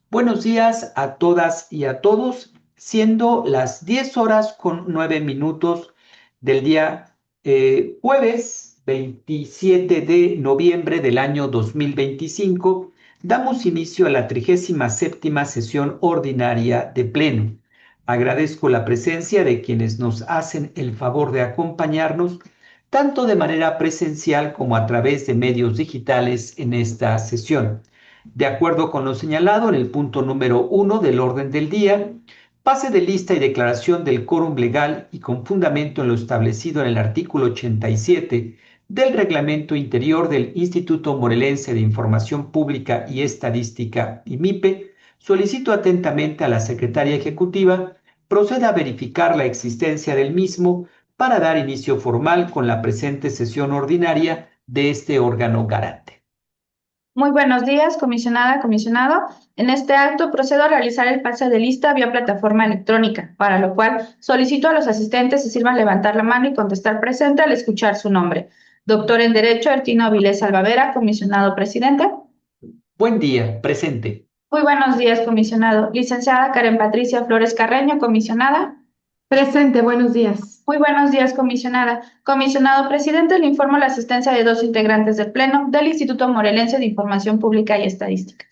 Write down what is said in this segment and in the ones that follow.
Buenos días a todas y a todos, siendo las 10 horas con 9 minutos del día jueves 27 de noviembre del año 2025, damos inicio a la 37ª sesión ordinaria de Pleno. Agradezco la presencia de quienes nos hacen el favor de acompañarnos, tanto de manera presencial como a través de medios digitales en esta sesión. De acuerdo con lo señalado en el punto número 1 del orden del día, pase de lista y declaración del quórum legal y con fundamento en lo establecido en el artículo 87 del Reglamento Interior del Instituto Morelense de Información Pública y Estadística, IMIPE, solicito atentamente a la Secretaria Ejecutiva proceda a verificar la existencia del mismo para dar inicio formal con la presente sesión ordinaria de este órgano garante. Muy buenos días, comisionada, comisionado. En este acto procedo a realizar el pase de lista vía plataforma electrónica, para lo cual solicito a los asistentes se sirvan levantar la mano y contestar presente al escuchar su nombre. Doctor en Derecho, Ertino Avilés Salvavera, comisionado presidente. Buen día, presente. Muy buenos días, comisionado. Licenciada Karen Patricia Flores Carreño, comisionada. Presente, buenos días. Muy buenos días, comisionada. Comisionado presidente, le informo la asistencia de 2 integrantes del Pleno del Instituto Morelense de Información Pública y Estadística.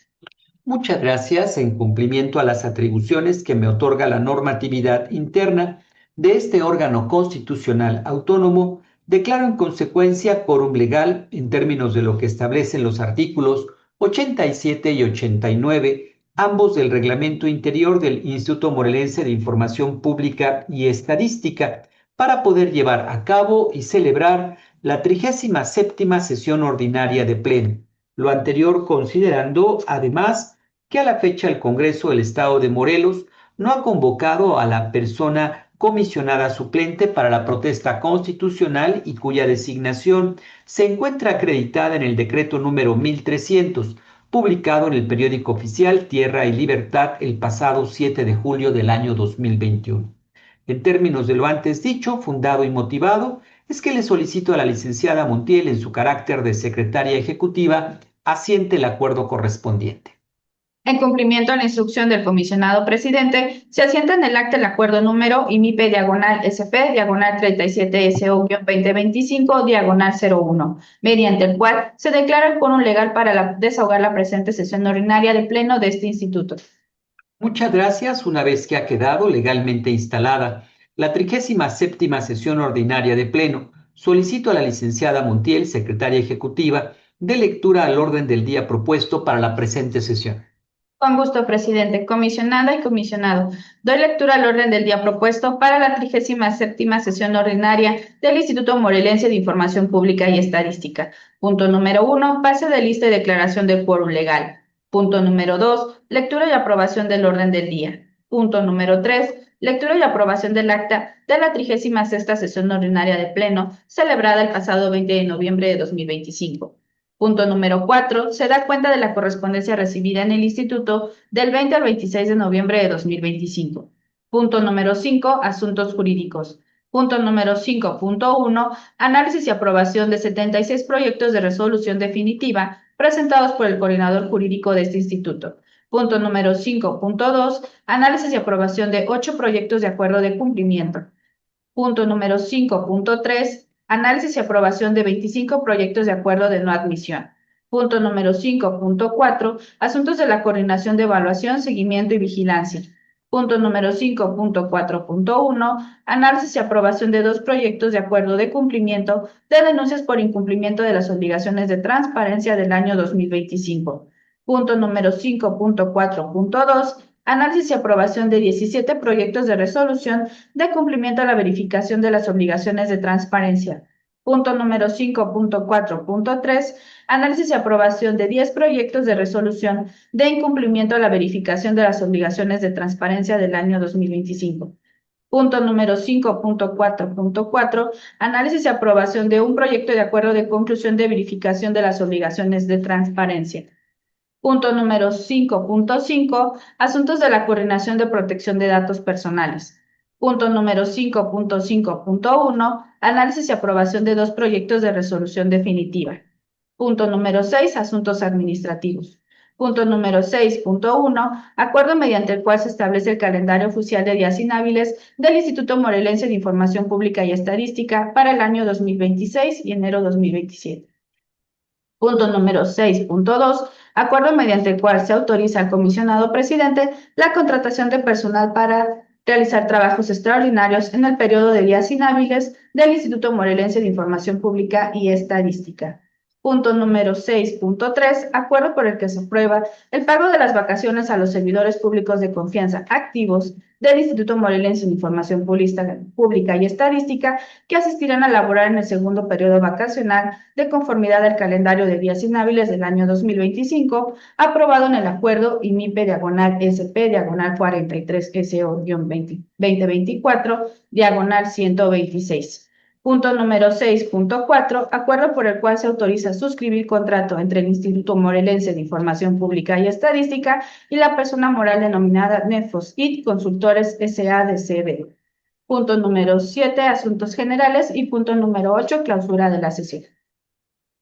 Muchas gracias. En cumplimiento a las atribuciones que me otorga la normatividad interna de este órgano constitucional autónomo, declaro en consecuencia quórum legal en términos de lo que establecen los artículos 87 y 89, ambos del Reglamento Interior del Instituto Morelense de Información Pública y Estadística, para poder llevar a cabo y celebrar la 37ª sesión ordinaria de Pleno. Lo anterior considerando, además, que a la fecha el Congreso del Estado de Morelos no ha convocado a la persona comisionada suplente para la protesta constitucional y cuya designación se encuentra acreditada en el decreto número 1300, publicado en el periódico oficial Tierra y Libertad el pasado 7 de julio del año 2021. En términos de lo antes dicho, fundado y motivado, es que le solicito a la licenciada Montiel, en su carácter de secretaria ejecutiva, asiente el acuerdo correspondiente. En cumplimiento a la instrucción del comisionado presidente, se asienta en el acta el acuerdo número IMIPE-SP-37SO-2025-01, mediante el cual se declara el quórum legal para desahogar la presente sesión ordinaria de pleno de este instituto. Muchas gracias. Una vez que ha quedado legalmente instalada la 37ª sesión ordinaria de Pleno, solicito a la licenciada Montiel, secretaria ejecutiva, dé lectura al orden del día propuesto para la presente sesión. Con gusto, presidente, comisionada y comisionado. Doy lectura al orden del día propuesto para la 37ª sesión ordinaria del Instituto Morelense de Información Pública y Estadística. Punto número 1, pase de lista y declaración del quórum legal. Punto número 2, lectura y aprobación del orden del día. Punto número 3, lectura y aprobación del acta de la 36ª sesión ordinaria de Pleno, celebrada el pasado 20 de noviembre de 2025. Punto número 4. Se da cuenta de la correspondencia recibida en el Instituto del 20 al 26 de noviembre de 2025. Punto número 5. Asuntos jurídicos. Punto número 5.1. Análisis y aprobación de 76 proyectos de resolución definitiva presentados por el coordinador jurídico de este instituto. Punto número 5.2. Análisis y aprobación de 8 proyectos de acuerdo de cumplimiento. Punto número 5.3. Análisis y aprobación de 25 proyectos de acuerdo de no admisión. Punto número 5.4. Asuntos de la coordinación de evaluación, seguimiento y vigilancia. Punto número 5.4.1. Análisis y aprobación de 2 proyectos de acuerdo de cumplimiento de denuncias por incumplimiento de las obligaciones de transparencia del año 2025. Punto número 5.4.2. Análisis y aprobación de 17 proyectos de resolución de cumplimiento a la verificación de las obligaciones de transparencia. Punto número 5.4.3. Análisis y aprobación de 10 proyectos de resolución de incumplimiento a la verificación de las obligaciones de transparencia del año 2025. Punto número 5.4.4. Análisis y aprobación de un proyecto de acuerdo de conclusión de verificación de las obligaciones de transparencia. Punto número 5.5. Asuntos de la coordinación de protección de datos personales. Punto número 5.5.1. Análisis y aprobación de 2 proyectos de resolución definitiva. Punto número 6. Asuntos administrativos. Punto número 6.1. Acuerdo mediante el cual se establece el calendario oficial de días inhábiles del Instituto Morelense de Información Pública y Estadística para el año 2026 y enero 2027. Punto número 6.2. Acuerdo mediante el cual se autoriza al comisionado presidente la contratación de personal para realizar trabajos extraordinarios en el periodo de días inhábiles del Instituto Morelense de Información Pública y Estadística. Punto número 6.3. Acuerdo por el que se aprueba el pago de las vacaciones a los servidores públicos de confianza activos del Instituto Morelense de Información Pública y Estadística que asistirán a laborar en el segundo periodo vacacional de conformidad al calendario de días inhábiles del año 2025, aprobado en el acuerdo IMIPE/SP/43SO-2024/126. Punto número 6.4. Acuerdo por el cual se autoriza suscribir contrato entre el Instituto Morelense de Información Pública y Estadística y la persona moral denominada Nefos IT Consultores S.A.de.C.V. Punto número 7. Asuntos generales. Y punto número 8. Clausura de la sesión.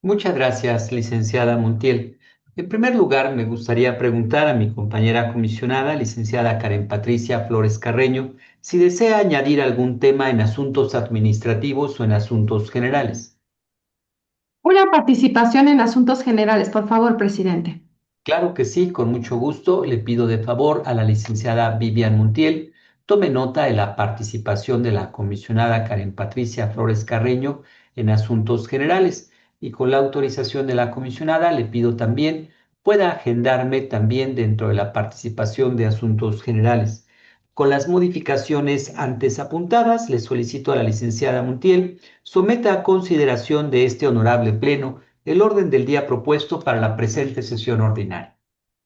Muchas gracias, licenciada Montiel. En primer lugar, me gustaría preguntar a mi compañera comisionada, licenciada Karen Patricia Flores Carreño, si desea añadir algún tema en asuntos administrativos o en asuntos generales. Una participación en asuntos generales, por favor, presidente. Claro que sí, con mucho gusto. Le pido de favor a la licenciada Vivian Montiel tome nota de la participación de la comisionada Karen Patricia Flores Carreño en asuntos generales. Y con la autorización de la comisionada le pido también pueda agendarme también dentro de la participación de asuntos generales. Con las modificaciones antes apuntadas, le solicito a la licenciada Montiel someta a consideración de este honorable pleno el orden del día propuesto para la presente sesión ordinaria.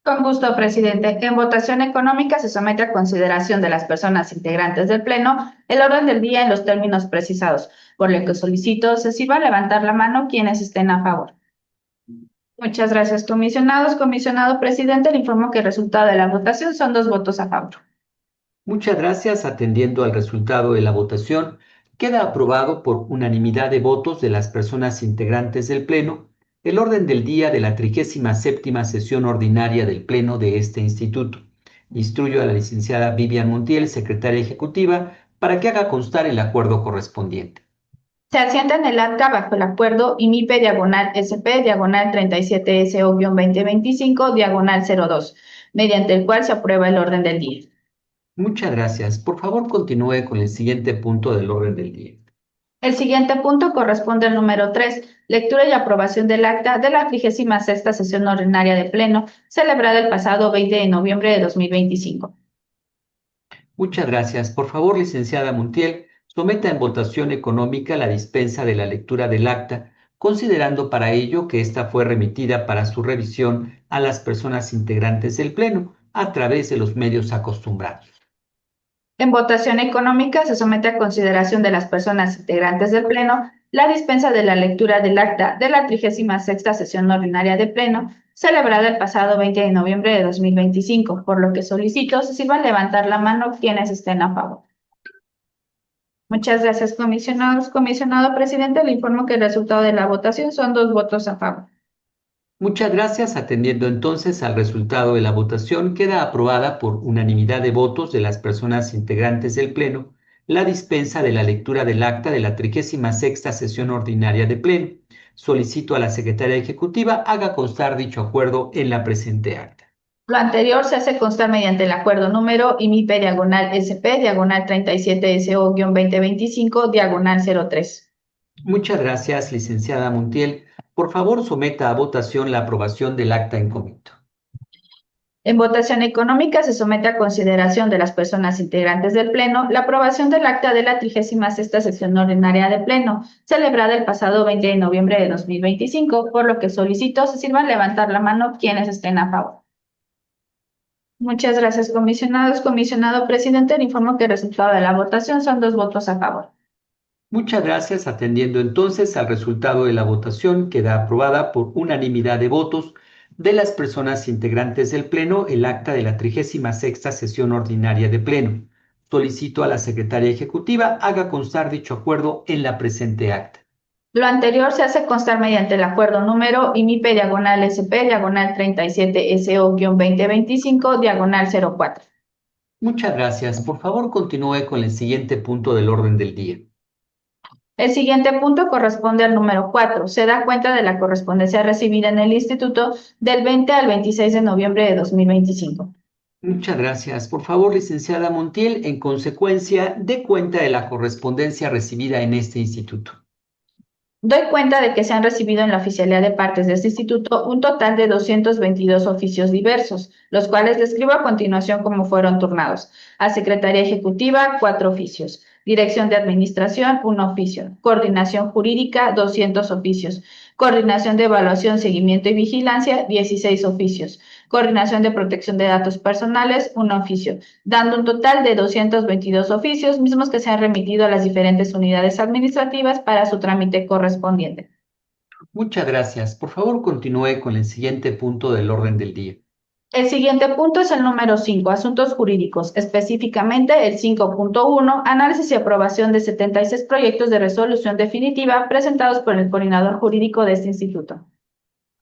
Con gusto, presidente. En votación económica se somete a consideración de las personas integrantes del Pleno el orden del día en los términos precisados, por lo que solicito se sirva a levantar la mano quienes estén a favor. Muchas gracias, comisionados. Comisionado presidente, le informo que el resultado de la votación son 2 votos a favor. Muchas gracias. Atendiendo al resultado de la votación, queda aprobado por unanimidad de votos de las personas integrantes del Pleno el orden del día de la 37ª sesión ordinaria del Pleno de este instituto. Instruyo a la licenciada Vivian Montiel, secretaria ejecutiva, para que haga constar el acuerdo correspondiente. Se asienta en el acta bajo el acuerdo IMIPE/SP/37SO-2025/02, mediante el cual se aprueba el orden del día. Muchas gracias. Por favor, continúe con el siguiente punto del orden del día. El siguiente punto corresponde al número 3, lectura y aprobación del acta de la 36ª sesión ordinaria de Pleno, celebrada el pasado 20 de noviembre de 2025. Muchas gracias. Por favor, licenciada Montiel, someta en votación económica la dispensa de la lectura del acta, considerando para ello que ésta fue remitida para su revisión a las personas integrantes del Pleno a través de los medios acostumbrados. En votación económica se somete a consideración de las personas integrantes del Pleno la dispensa de la lectura del acta de la 36ª sesión ordinaria de Pleno, celebrada el pasado 20 de noviembre de 2025, por lo que solicito se sirvan levantar la mano quienes estén a favor. Muchas gracias, comisionados. Comisionado presidente, le informo que el resultado de la votación son 2 votos a favor. Muchas gracias. Atendiendo entonces al resultado de la votación, queda aprobada por unanimidad de votos de las personas integrantes del Pleno la dispensa de la lectura del acta de la 36ª sesión ordinaria de Pleno. Solicito a la secretaria ejecutiva haga constar dicho acuerdo en la presente acta. Lo anterior se hace constar mediante el acuerdo número IMIPE/SP/37SO-2025/03. Muchas gracias, licenciada Montiel. Por favor, someta a votación la aprobación del acta en comito. En votación económica se somete a consideración de las personas integrantes del Pleno la aprobación del acta de la 36ª sesión ordinaria de Pleno, celebrada el pasado 20 de noviembre de 2025, por lo que solicito se sirvan levantar la mano quienes estén a favor. Muchas gracias, comisionados. Comisionado presidente, le informo que el resultado de la votación son 2 votos a favor. Muchas gracias. Atendiendo entonces al resultado de la votación, queda aprobada por unanimidad de votos de las personas integrantes del Pleno el acta de la 36ª sesión ordinaria de Pleno. Solicito a la secretaria ejecutiva haga constar dicho acuerdo en la presente acta. Lo anterior se hace constar mediante el acuerdo número IMIP/SP/37SO-2025/04. Muchas gracias. Por favor, continúe con el siguiente punto del orden del día. El siguiente punto corresponde al número 4. Se da cuenta de la correspondencia recibida en el instituto del 20 al 26 de noviembre de 2025. Muchas gracias. Por favor, licenciada Montiel, en consecuencia, dé cuenta de la correspondencia recibida en este instituto. Doy cuenta de que se han recibido en la oficialía de partes de este instituto un total de 222 oficios diversos, los cuales describo a continuación como fueron turnados. A Secretaría Ejecutiva, 4 oficios. Dirección de Administración, 1 oficio. Coordinación Jurídica, 200 oficios. Coordinación de Evaluación, Seguimiento y Vigilancia, 16 oficios. Coordinación de Protección de Datos Personales, 1 oficio, dando un total de 222 oficios, mismos que se han remitido a las diferentes unidades administrativas para su trámite correspondiente. Muchas gracias. Por favor, continúe con el siguiente punto del orden del día. El siguiente punto es el número 5, asuntos jurídicos, específicamente el 5.1, análisis y aprobación de 76 proyectos de resolución definitiva presentados por el coordinador jurídico de este instituto.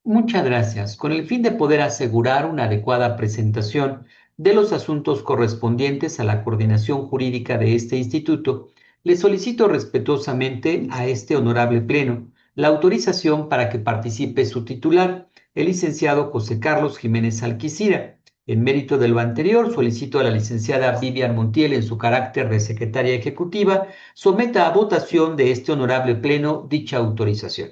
Muchas gracias. Con el fin de poder asegurar una adecuada presentación de los asuntos correspondientes a la coordinación jurídica de este instituto, le solicito respetuosamente a este honorable pleno la autorización para que participe su titular, el licenciado José Carlos Jiménez Alquicira. En mérito de lo anterior, solicito a la licenciada Vivian Montiel, en su carácter de secretaria ejecutiva, someta a votación de este honorable pleno dicha autorización.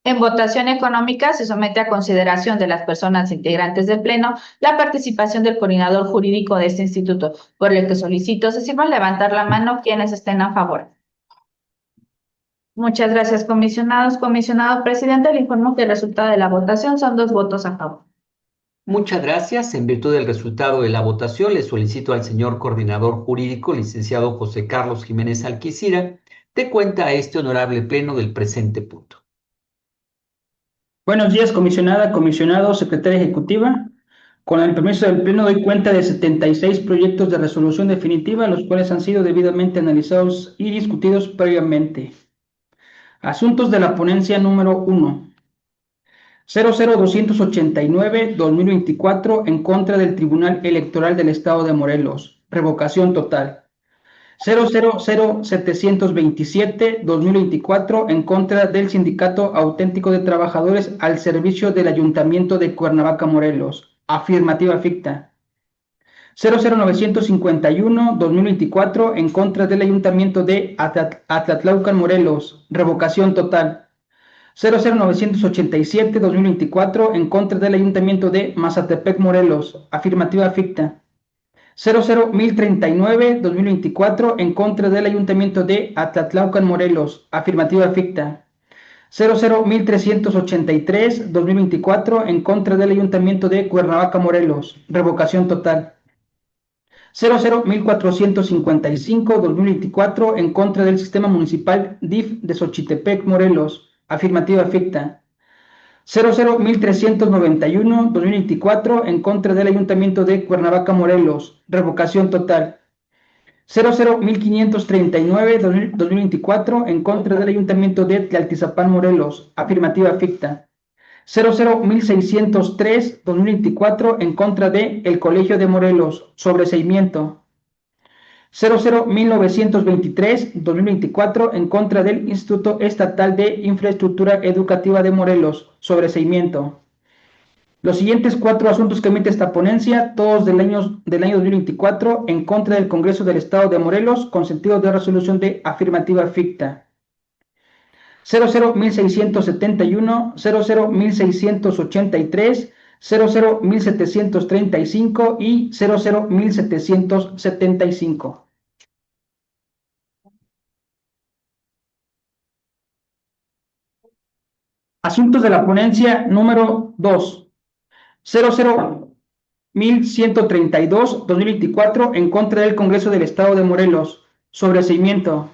En votación económica se somete a consideración de las personas integrantes del Pleno la participación del coordinador jurídico de este instituto, por el que solicito se sirvan levantar la mano quienes estén a favor. Muchas gracias, comisionados. Comisionado presidente, le informo que el resultado de la votación son 2 votos a favor. Muchas gracias. En virtud del resultado de la votación, le solicito al señor coordinador jurídico, licenciado José Carlos Jiménez Alquicira, dé cuenta a este honorable pleno del presente punto. Buenos días, comisionada, comisionado, secretaria ejecutiva. Con el permiso del Pleno doy cuenta de 76 proyectos de resolución definitiva, los cuales han sido debidamente analizados y discutidos previamente. Asuntos de la ponencia número 1. 00289-2024 en contra del Tribunal Electoral del Estado de Morelos. Revocación total. 00727-2024 en contra del Sindicato Auténtico de Trabajadores al servicio del Ayuntamiento de Cuernavaca, Morelos. Afirmativa ficta. 00951-2024 en contra del Ayuntamiento de Atlatlaucan, Morelos. Revocación total. 00987-2024 en contra del Ayuntamiento de Mazatepec, Morelos. Afirmativa ficta. 00139-2024 en contra del Ayuntamiento de Atlatlaucan, Morelos. Afirmativa ficta. 0011383-2024 en contra del Ayuntamiento de Cuernavaca, Morelos. Revocación total. 00455-2024 en contra del Sistema Municipal DIF de Xochitepec, Morelos. Afirmativa ficta. 00391-2024 en contra del Ayuntamiento de Cuernavaca, Morelos. Revocación total. 00139-2024 en contra del Ayuntamiento de Tlaltizapán, Morelos. Afirmativa ficta. 00603-2024 en contra de el Colegio de Morelos. Sobreseimiento. 01923-2024 en contra del Instituto Estatal de Infraestructura Educativa de Morelos. Sobreseimiento. Los siguientes 4 asuntos que emite esta ponencia, todos del año 2024, en contra del Congreso del Estado de Morelos, con sentido de resolución de afirmativa ficta. 00171, 00183, 01735 y 00175. Asuntos de la ponencia número 2. 00132-2024 en contra del Congreso del Estado de Morelos. Sobreseimiento.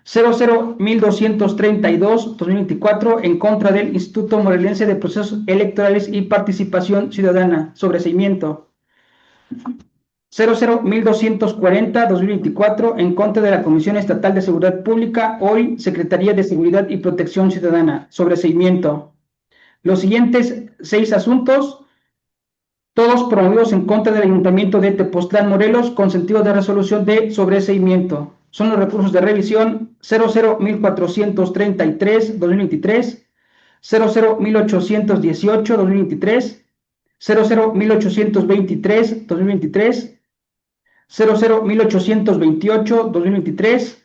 00232-2024 en contra del Instituto Morelense de Procesos Electorales y Participación Ciudadana. Sobreseimiento. 00-1240-2024 en contra de la Comisión Estatal de Seguridad Pública, hoy Secretaría de Seguridad y Protección Ciudadana, sobreseimiento. Los siguientes 6 asuntos, todos promovidos en contra del Ayuntamiento de Tepoztlán, Morelos, con sentido de resolución de sobreseimiento. Son los recursos de revisión 00-1433-2023, 00-1818-2023, 00-1823-2023, 00-1828-2023,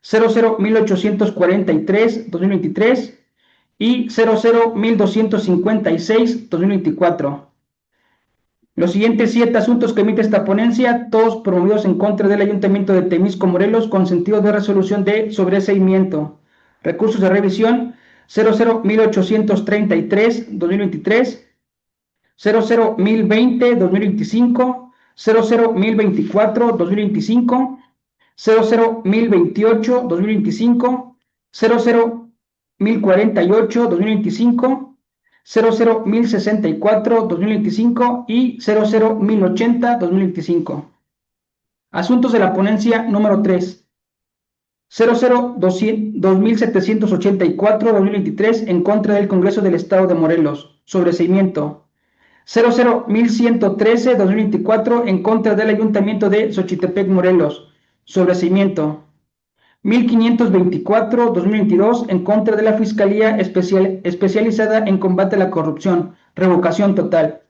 00-1843-2023 y 00-1256-2024. Los siguientes 7 asuntos que emite esta ponencia, todos promovidos en contra del Ayuntamiento de Temisco, Morelos, con sentido de resolución de sobreseimiento. Recursos de revisión 00-1833-2023, 00-1020-2025, 00-1024-2025, 00-1028-2025, 00-1048-2025, 00-1064-2025 y 00-1080-2025. Asuntos de la ponencia número 3. 00-2784-2023 en contra del Congreso del Estado de Morelos. Sobreseimiento. 00-1113-2024 en contra del Ayuntamiento de Xochitepec, Morelos. Sobreseimiento. 1524-2022 en contra de la Fiscalía Especializada en Combate a la Corrupción. Revocación total.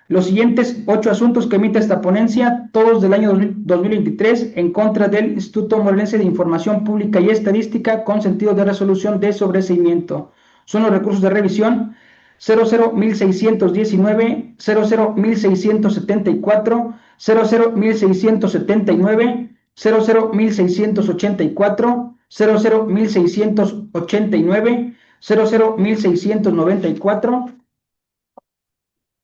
Los siguientes 8 asuntos que emite esta ponencia, todos del año 2023, en contra del Instituto Morelense de Información Pública y Estadística, con sentido de resolución de sobreseimiento. Son los recursos de revisión 00-1619, 00-1674, 00-1679, 00-1684, 00-1689, 00-1694,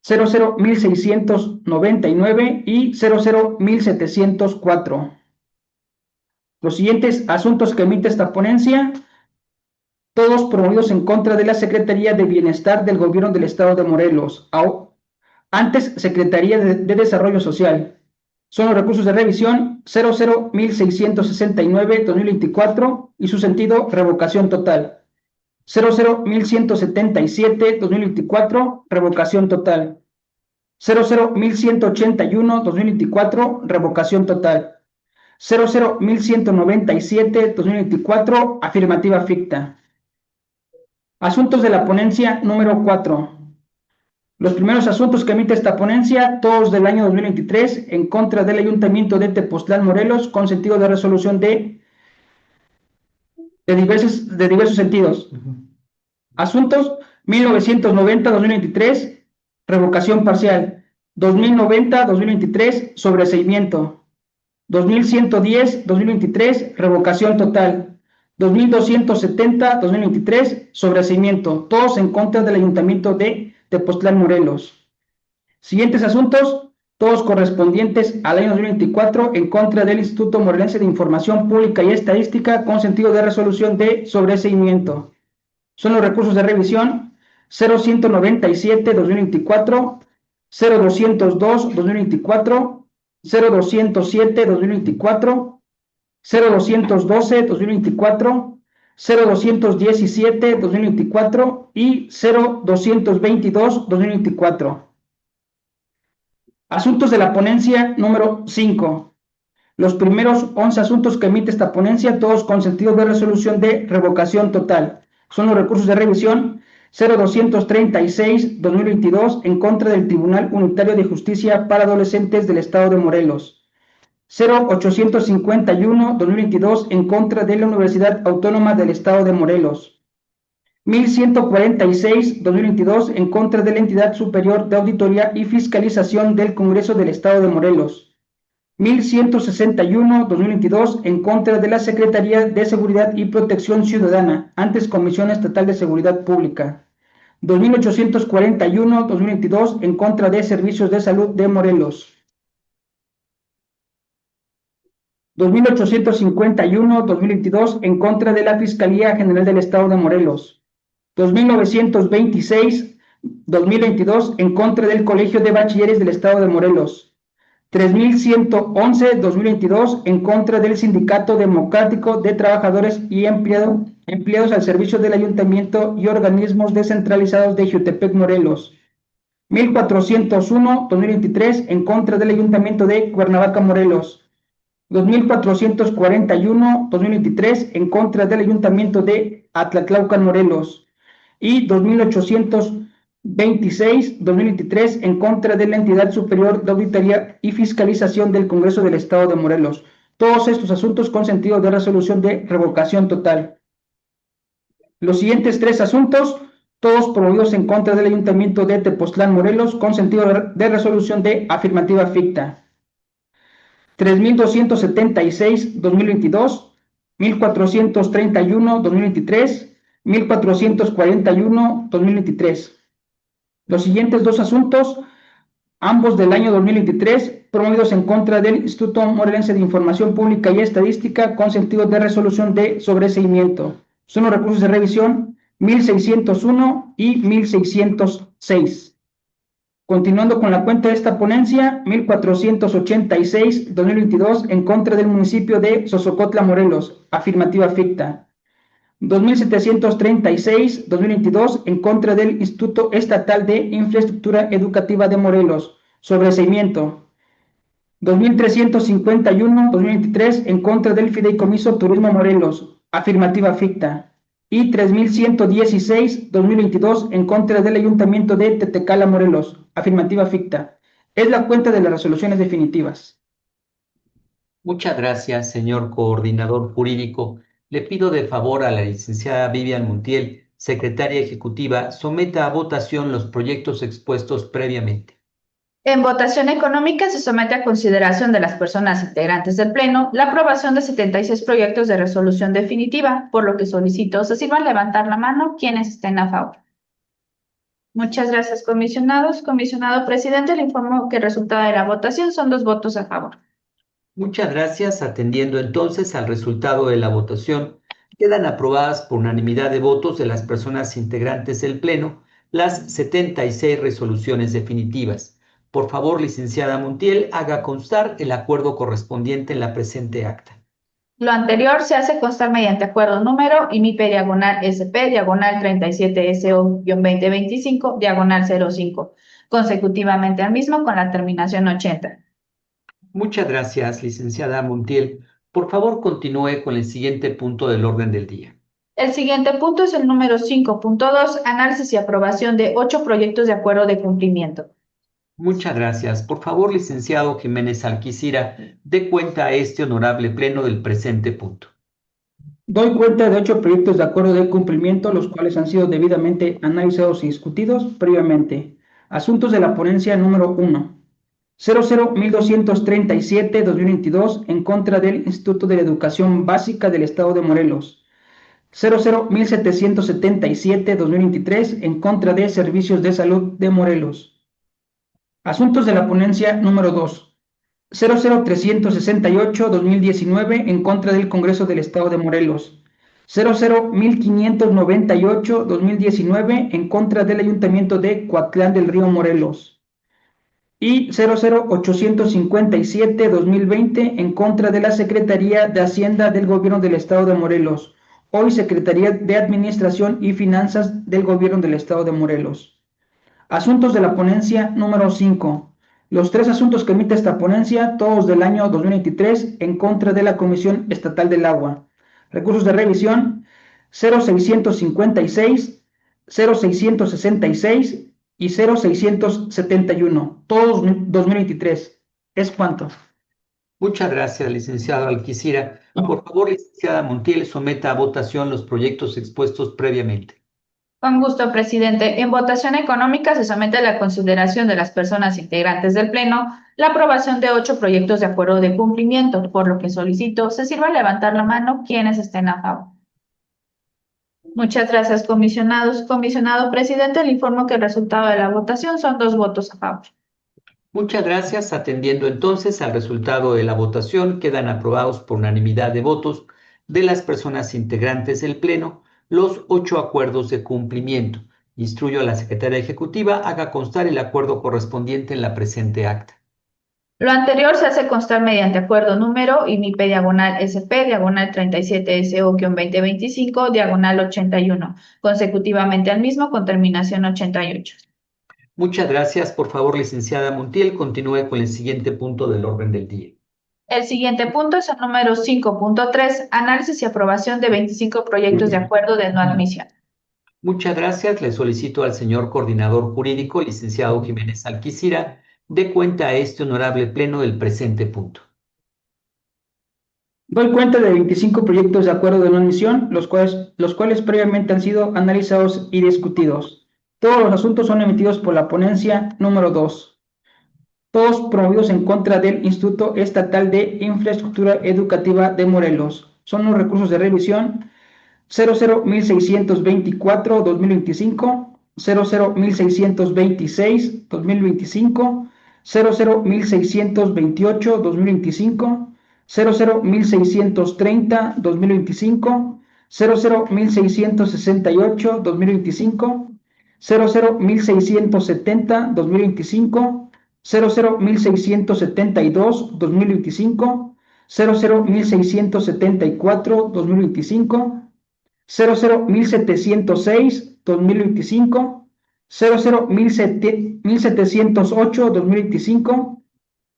00-1699 y 00-1704. Los siguientes asuntos que emite esta ponencia, todos promovidos en contra de la Secretaría de Bienestar del Gobierno del Estado de Morelos, antes Secretaría de Desarrollo Social. Son los recursos de revisión 00-1669-2024 y su sentido revocación total. 00-1177-2024, revocación total. 00-1181-2024, revocación total. 00-1197-2024, afirmativa ficta. Asuntos de la ponencia número 4. Los primeros asuntos que emite esta ponencia, todos del año 2023, en contra del Ayuntamiento de Tepoztlán, Morelos, con sentido de resolución de diversos sentidos. Asuntos 1990-2023, revocación parcial. 2090-2023, sobreseimiento. 2110-2023, revocación total. 2270-2023, sobreseimiento. Todos en contra del Ayuntamiento de Tepoztlán, Morelos. Siguientes asuntos, todos correspondientes al año 2024, en contra del Instituto Morelense de Información Pública y Estadística, con sentido de resolución de sobreseimiento. Son los recursos de revisión 0197-2024, 0202-2024, 0207-2024, 0212-2024, 0217-2024 y 0222-2024. Asuntos de la ponencia número 5. Los primeros 11 asuntos que emite esta ponencia, todos con sentido de resolución de revocación total. Son los recursos de revisión 0236-2022 en contra del Tribunal Unitario de Justicia para Adolescentes del Estado de Morelos. 0851-2022 en contra de la Universidad Autónoma del Estado de Morelos. 1146-2022 en contra de la Entidad Superior de Auditoría y Fiscalización del Congreso del Estado de Morelos. 1161-2022 en contra de la Secretaría de Seguridad y Protección Ciudadana, antes Comisión Estatal de Seguridad Pública. 2841-2022 en contra de Servicios de Salud de Morelos. 2851-2022 en contra de la Fiscalía General del Estado de Morelos. 2926-2022 en contra del Colegio de Bachilleres del Estado de Morelos. 3111-2022 en contra del Sindicato Democrático de Trabajadores y empleados al servicio del Ayuntamiento y organismos descentralizados de Jiutepec, Morelos. 1401-2023 en contra del Ayuntamiento de Cuernavaca, Morelos. 2441-2023 en contra del Ayuntamiento de Atlatlaucan, Morelos. Y 2826-2023 en contra de la Entidad Superior de Auditoría y Fiscalización del Congreso del Estado de Morelos. Todos estos asuntos con sentido de resolución de revocación total. Los siguientes 3 asuntos, todos promovidos en contra del Ayuntamiento de Tepoztlán, Morelos, con sentido de resolución de afirmativa ficta. 3276-2022, 1431-2023, 1441-2023. Los siguientes 2 asuntos, ambos del año 2023, promovidos en contra del Instituto Morelense de Información Pública y Estadística, con sentido de resolución de sobreseimiento. Son los recursos de revisión 1601 y 1606. Continuando con la cuenta de esta ponencia, 1486-2022 en contra del municipio de Sosocotla, Morelos, afirmativa ficta. 2736-2022 en contra del Instituto Estatal de Infraestructura Educativa de Morelos, sobreseimiento. 2351-2023 en contra del Fideicomiso Turismo Morelos, afirmativa ficta. Y 3116-2022 en contra del Ayuntamiento de Tetecala, Morelos, afirmativa ficta. Es la cuenta de las resoluciones definitivas. Muchas gracias, señor coordinador jurídico. Le pido de favor a la licenciada Vivian Montiel, secretaria ejecutiva, someta a votación los proyectos expuestos previamente. En votación económica se somete a consideración de las personas integrantes del Pleno la aprobación de 76 proyectos de resolución definitiva, por lo que solicito se sirvan levantar la mano quienes estén a favor. Muchas gracias, comisionados. Comisionado presidente, le informo que el resultado de la votación son 2 votos a favor. Muchas gracias. Atendiendo entonces al resultado de la votación, quedan aprobadas por unanimidad de votos de las personas integrantes del Pleno las 76 resoluciones definitivas. Por favor, licenciada Montiel, haga constar el acuerdo correspondiente en la presente acta. Lo anterior se hace constar mediante acuerdo número IMIP/SP/37SO-2025/05, consecutivamente al mismo con la terminación 80. Muchas gracias, licenciada Montiel. Por favor, continúe con el siguiente punto del orden del día. El siguiente punto es el número 5.2, análisis y aprobación de 8 proyectos de acuerdo de cumplimiento. Muchas gracias. Por favor, licenciado Jiménez Alquicira, dé cuenta a este honorable pleno del presente punto. Doy cuenta de 8 proyectos de acuerdo de cumplimiento, los cuales han sido debidamente analizados y discutidos previamente. Asuntos de la ponencia número 1. 00-1237-2022 en contra del Instituto de la Educación Básica del Estado de Morelos. 00-1777-2023 en contra de Servicios de Salud de Morelos. Asuntos de la ponencia número 2. 00368-2019 en contra del Congreso del Estado de Morelos. 00-1598-2019 en contra del Ayuntamiento de Coatlán del Río, Morelos. Y 00857-2020 en contra de la Secretaría de Hacienda del Gobierno del Estado de Morelos, hoy Secretaría de Administración y Finanzas del Gobierno del Estado de Morelos. Asuntos de la ponencia número 5. Los 3 asuntos que emite esta ponencia, todos del año 2023, en contra de la Comisión Estatal del Agua. Recursos de revisión 0656, 0666 y 0671. Todos 2023. ¿Es cuánto? Muchas gracias, licenciado Alquicira. Por favor, licenciada Montiel, someta a votación los proyectos expuestos previamente. Con gusto, presidente. En votación económica se somete a la consideración de las personas integrantes del Pleno la aprobación de 8 proyectos de acuerdo de cumplimiento, por lo que solicito se sirva levantar la mano quienes estén a favor. Muchas gracias, comisionados. Comisionado presidente, le informo que el resultado de la votación son 2 votos a favor. Muchas gracias. Atendiendo entonces al resultado de la votación, quedan aprobados por unanimidad de votos de las personas integrantes del Pleno los 8 acuerdos de cumplimiento. Instruyo a la secretaria ejecutiva haga constar el acuerdo correspondiente en la presente acta. Lo anterior se hace constar mediante acuerdo número IMIPE diagonal SP diagonal 37SO-2025 diagonal 81, consecutivamente al mismo con terminación 88. Muchas gracias. Por favor, licenciada Montiel, continúe con el siguiente punto del orden del día. El siguiente punto es el número 5.3, análisis y aprobación de 25 proyectos de acuerdo de no admisión. Muchas gracias. Le solicito al señor coordinador jurídico, licenciado Jiménez Alquicira, dé cuenta a este honorable pleno del presente punto. Doy cuenta de 25 proyectos de acuerdo de no admisión, los cuales previamente han sido analizados y discutidos. Todos los asuntos son emitidos por la ponencia número 2. Todos promovidos en contra del Instituto Estatal de Infraestructura Educativa de Morelos. Son los recursos de revisión 001624-2025, 001626-2025, 001628-2025, 001630-2025, 001668-2025, 001670-2025, 001672-2025, 001674-2025, 001706-2025, 001708-2025, 001710-2025,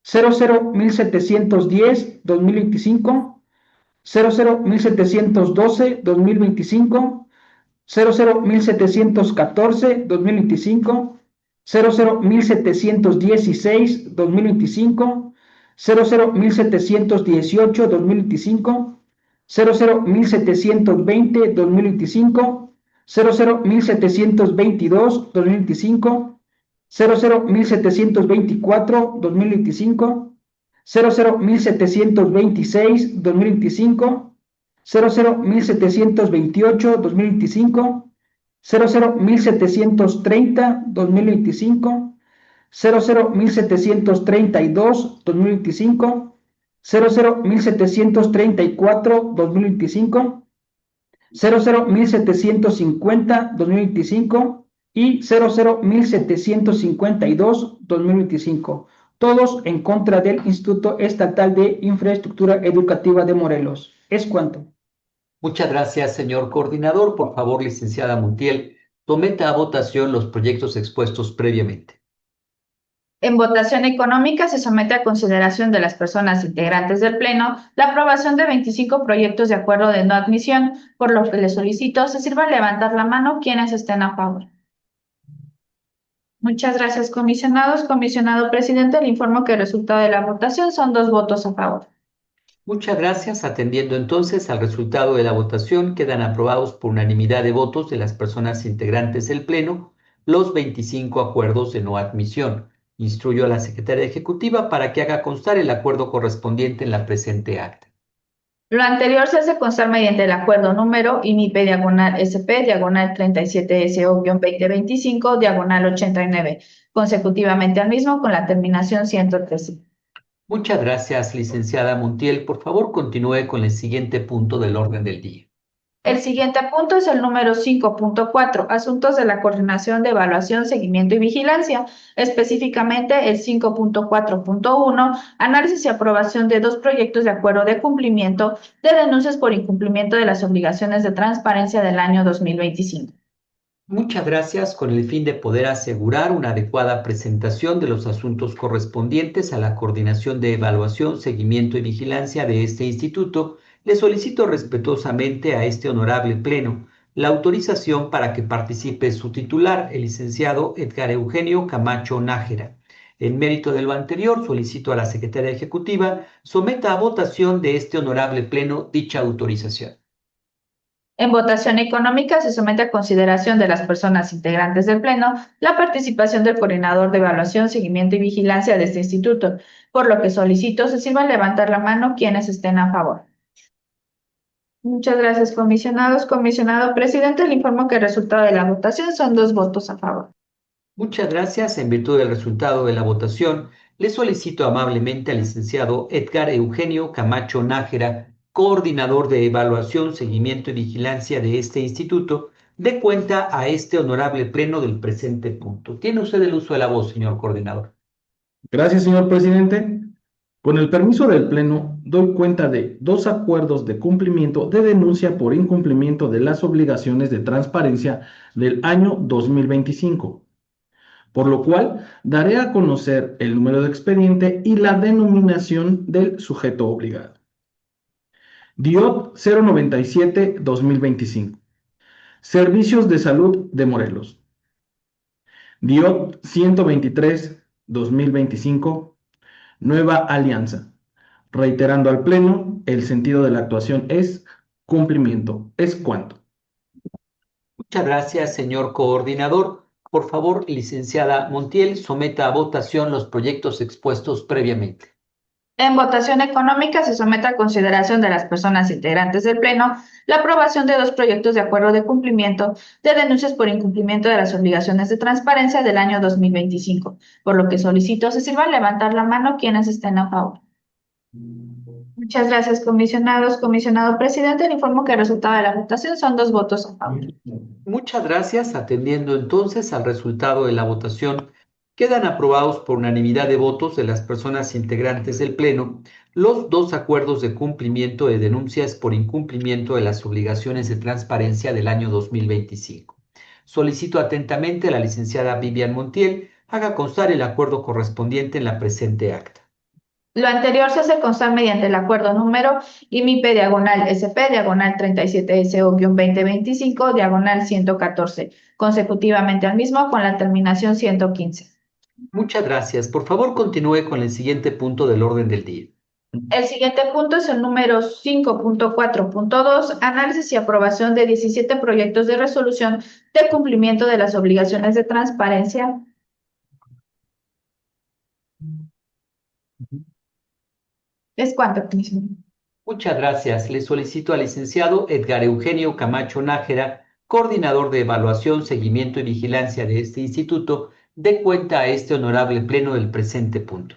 001712-2025, 001714-2025, 001716-2025, 001718-2025, 001720-2025, 001722-2025, 001724-2025, 001726-2025, 001728-2025, 001730-2025, 001732-2025, 001734-2025, 001750-2025 y 001752-2025, todos en contra del Instituto Estatal de Infraestructura Educativa de Morelos. ¿Es cuanto? Muchas gracias, señor coordinador. Por favor, licenciada Montiel, someta a votación los proyectos expuestos previamente. En votación económica se somete a consideración de las personas integrantes del Pleno la aprobación de 25 proyectos de acuerdo de no admisión, por lo que les solicito se sirva levantar la mano quienes estén a favor. Muchas gracias, comisionados. Comisionado presidente, le informo que el resultado de la votación son 2 votos a favor. Muchas gracias. Atendiendo entonces al resultado de la votación, quedan aprobados por unanimidad de votos de las personas integrantes del Pleno los 25 acuerdos de no admisión. Instruyo a la Secretaria Ejecutiva para que haga constar el acuerdo correspondiente en la presente acta. Lo anterior se hace constar mediante el acuerdo número IMIPE diagonal SP diagonal 37SO-2025 diagonal 89, consecutivamente al mismo con la terminación 113. Muchas gracias, licenciada Montiel. Por favor, continúe con el siguiente punto del orden del día. El siguiente punto es el número 5.4, asuntos de la coordinación de evaluación, seguimiento y vigilancia, específicamente el 5.4.1, análisis y aprobación de 2 proyectos de acuerdo de cumplimiento de denuncias por incumplimiento de las obligaciones de transparencia del año 2025. Muchas gracias. Con el fin de poder asegurar una adecuada presentación de los asuntos correspondientes a la coordinación de evaluación, seguimiento y vigilancia de este instituto, le solicito respetuosamente a este honorable pleno la autorización para que participe su titular, el licenciado Edgar Eugenio Camacho Nájera. En mérito de lo anterior, solicito a la Secretaria Ejecutiva someta a votación de este honorable pleno dicha autorización. En votación económica se somete a consideración de las personas integrantes del Pleno la participación del coordinador de evaluación, seguimiento y vigilancia de este instituto, por lo que solicito se sirvan levantar la mano quienes estén a favor. Muchas gracias, comisionados. Comisionado presidente, le informo que el resultado de la votación son 2 votos a favor. Muchas gracias. En virtud del resultado de la votación, le solicito amablemente al licenciado Edgar Eugenio Camacho Nájera, coordinador de evaluación, seguimiento y vigilancia de este instituto, dé cuenta a este honorable pleno del presente punto. Tiene usted el uso de la voz, señor coordinador. Gracias, señor presidente. Con el permiso del Pleno, doy cuenta de 2 acuerdos de cumplimiento de denuncia por incumplimiento de las obligaciones de transparencia del año 2025, por lo cual daré a conocer el número de expediente y la denominación del sujeto obligado. DIOT 097-2025. Servicios de Salud de Morelos. DIOT 123-2025. Nueva Alianza. Reiterando al Pleno, el sentido de la actuación es cumplimiento. ¿Es cuánto? Muchas gracias, señor coordinador. Por favor, licenciada Montiel, someta a votación los proyectos expuestos previamente. En votación económica se somete a consideración de las personas integrantes del Pleno la aprobación de 2 proyectos de acuerdo de cumplimiento de denuncias por incumplimiento de las obligaciones de transparencia del año 2025, por lo que solicito se sirvan levantar la mano quienes estén a favor. Muchas gracias, comisionados. Comisionado presidente, le informo que el resultado de la votación son 2 votos a favor. Muchas gracias. Atendiendo entonces al resultado de la votación, quedan aprobados por unanimidad de votos de las personas integrantes del Pleno los 2 acuerdos de cumplimiento de denuncias por incumplimiento de las obligaciones de transparencia del año 2025. Solicito atentamente a la licenciada Vivian Montiel haga constar el acuerdo correspondiente en la presente acta. Lo anterior se hace constar mediante el acuerdo número IMIP/SP/37SO-2025/114, consecutivamente al mismo con la terminación 115. Muchas gracias. Por favor, continúe con el siguiente punto del orden del día. El siguiente punto es el número 5.4.2, análisis y aprobación de 17 proyectos de resolución de cumplimiento de las obligaciones de transparencia. ¿Es cuánto, comisionado? Muchas gracias. Le solicito al licenciado Edgar Eugenio Camacho Nájera, coordinador de evaluación, seguimiento y vigilancia de este instituto, dé cuenta a este honorable pleno del presente punto.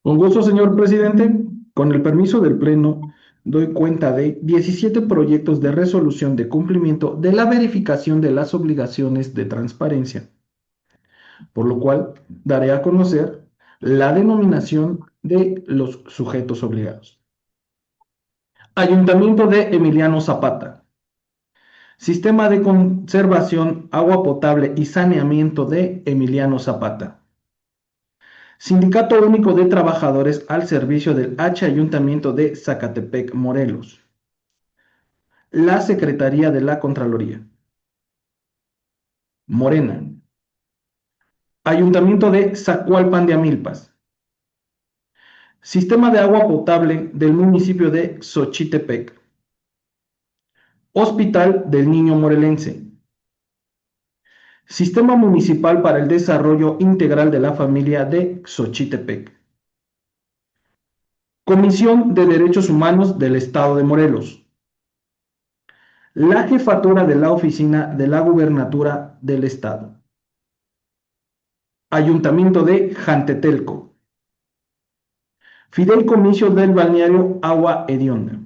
Con gusto, señor presidente. Con el permiso del Pleno, doy cuenta de 17 proyectos de resolución de cumplimiento de la verificación de las obligaciones de transparencia, por lo cual daré a conocer la denominación de los sujetos obligados. Ayuntamiento de Emiliano Zapata. Sistema de conservación, agua potable y saneamiento de Emiliano Zapata. Sindicato Único de Trabajadores al servicio del H Ayuntamiento de Zacatepec, Morelos. La Secretaría de la Contraloría. Morena. Ayuntamiento de Zacualpan de Amilpas. Sistema de agua potable del municipio de Xochitepec. Hospital del Niño Morelense. Sistema Municipal para el Desarrollo Integral de la Familia de Xochitepec. Comisión de Derechos Humanos del Estado de Morelos. La Jefatura de la Oficina de la Gubernatura del Estado. Ayuntamiento de Jantetelco. Fideicomiso del Balneario Agua Hedionda.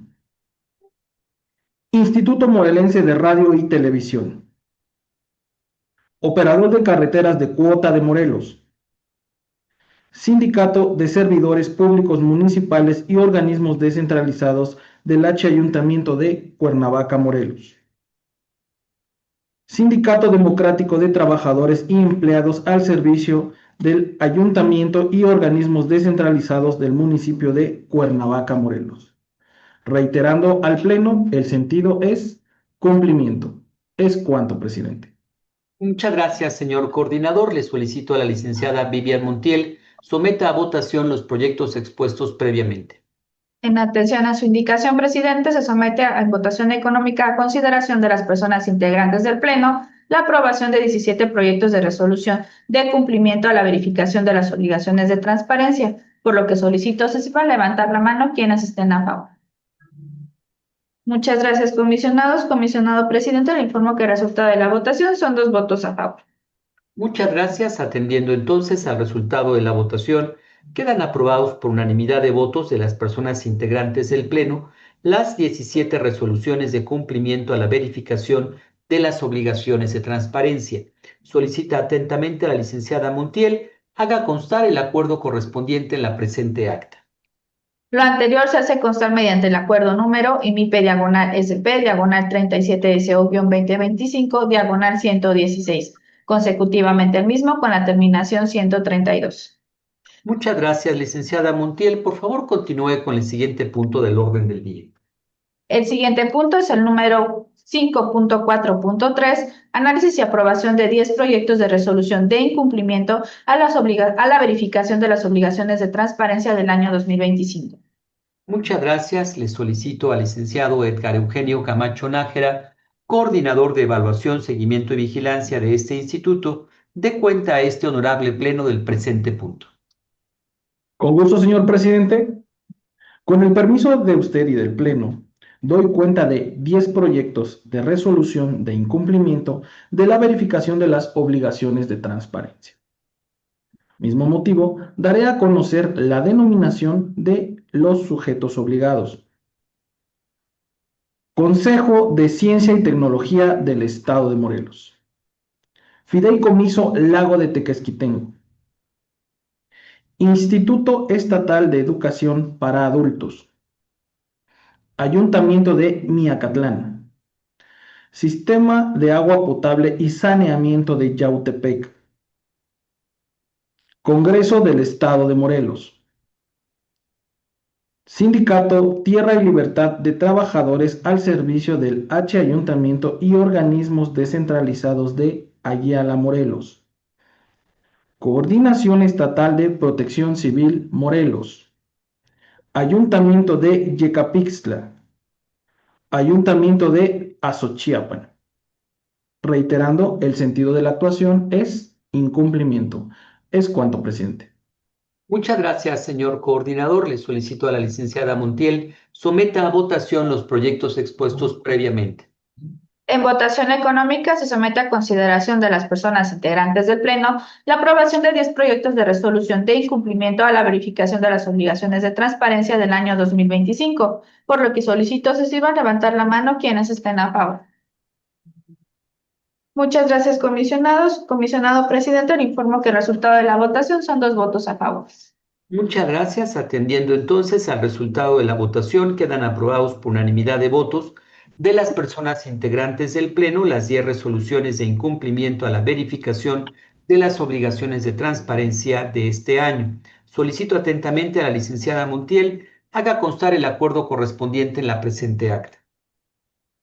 Instituto Morelense de Radio y Televisión. Operador de Carreteras de Cuota de Morelos. Sindicato de Servidores Públicos Municipales y Organismos Descentralizados del H Ayuntamiento de Cuernavaca, Morelos. Sindicato Democrático de Trabajadores y Empleados al servicio del Ayuntamiento y Organismos Descentralizados del municipio de Cuernavaca, Morelos. Reiterando al Pleno, el sentido es cumplimiento. ¿Es cuánto, presidente? Muchas gracias, señor coordinador. Le solicito a la licenciada Vivian Montiel someta a votación los proyectos expuestos previamente. En atención a su indicación, presidente, se somete a votación económica a consideración de las personas integrantes del Pleno la aprobación de 17 proyectos de resolución de cumplimiento a la verificación de las obligaciones de transparencia, por lo que solicito se sirvan levantar la mano quienes estén a favor. Muchas gracias, comisionados. Comisionado presidente, le informo que el resultado de la votación son 2 votos a favor. Muchas gracias. Atendiendo entonces al resultado de la votación, quedan aprobados por unanimidad de votos de las personas integrantes del Pleno las 17 resoluciones de cumplimiento a la verificación de las obligaciones de transparencia. Solicita atentamente a la licenciada Montiel haga constar el acuerdo correspondiente en la presente acta. Lo anterior se hace constar mediante el acuerdo número IMIPE diagonal SP diagonal 37SO-2025 diagonal 116, consecutivamente el mismo con la terminación 132. Muchas gracias, licenciada Montiel. Por favor, continúe con el siguiente punto del orden del día. El siguiente punto es el número 5.4.3, análisis y aprobación de 10 proyectos de resolución de incumplimiento a la verificación de las obligaciones de transparencia del año 2025. Muchas gracias. Le solicito al licenciado Edgar Eugenio Camacho Nájera, coordinador de evaluación, seguimiento y vigilancia de este instituto, dé cuenta a este honorable pleno del presente punto. Con gusto, señor presidente. Con el permiso de usted y del Pleno, doy cuenta de 10 proyectos de resolución de incumplimiento de la verificación de las obligaciones de transparencia. Mismo motivo, daré a conocer la denominación de los sujetos obligados. Consejo de Ciencia y Tecnología del Estado de Morelos. Fideicomiso Lago de Tequesquitengo. Instituto Estatal de Educación para Adultos. Ayuntamiento de Miacatlán. Sistema de Agua Potable y Saneamiento de Yautepec. Congreso del Estado de Morelos. Sindicato Tierra y Libertad de Trabajadores al servicio del H Ayuntamiento y organismos descentralizados de Ayala, Morelos. Coordinación Estatal de Protección Civil, Morelos. Ayuntamiento de Yecapixtla. Ayuntamiento de Azochiapan. Reiterando, el sentido de la actuación es incumplimiento. Es cuanto, presidente. Muchas gracias, señor coordinador. Le solicito a la licenciada Montiel someta a votación los proyectos expuestos previamente. En votación económica se somete a consideración de las personas integrantes del Pleno la aprobación de 10 proyectos de resolución de incumplimiento a la verificación de las obligaciones de transparencia del año 2025, por lo que solicito se sirvan levantar la mano quienes estén a favor. Muchas gracias, comisionados. Comisionado presidente, le informo que el resultado de la votación son 2 votos a favor. Muchas gracias. Atendiendo entonces al resultado de la votación, quedan aprobados por unanimidad de votos de las personas integrantes del Pleno las 10 resoluciones de incumplimiento a la verificación de las obligaciones de transparencia de este año. Solicito atentamente a la licenciada Montiel haga constar el acuerdo correspondiente en la presente acta.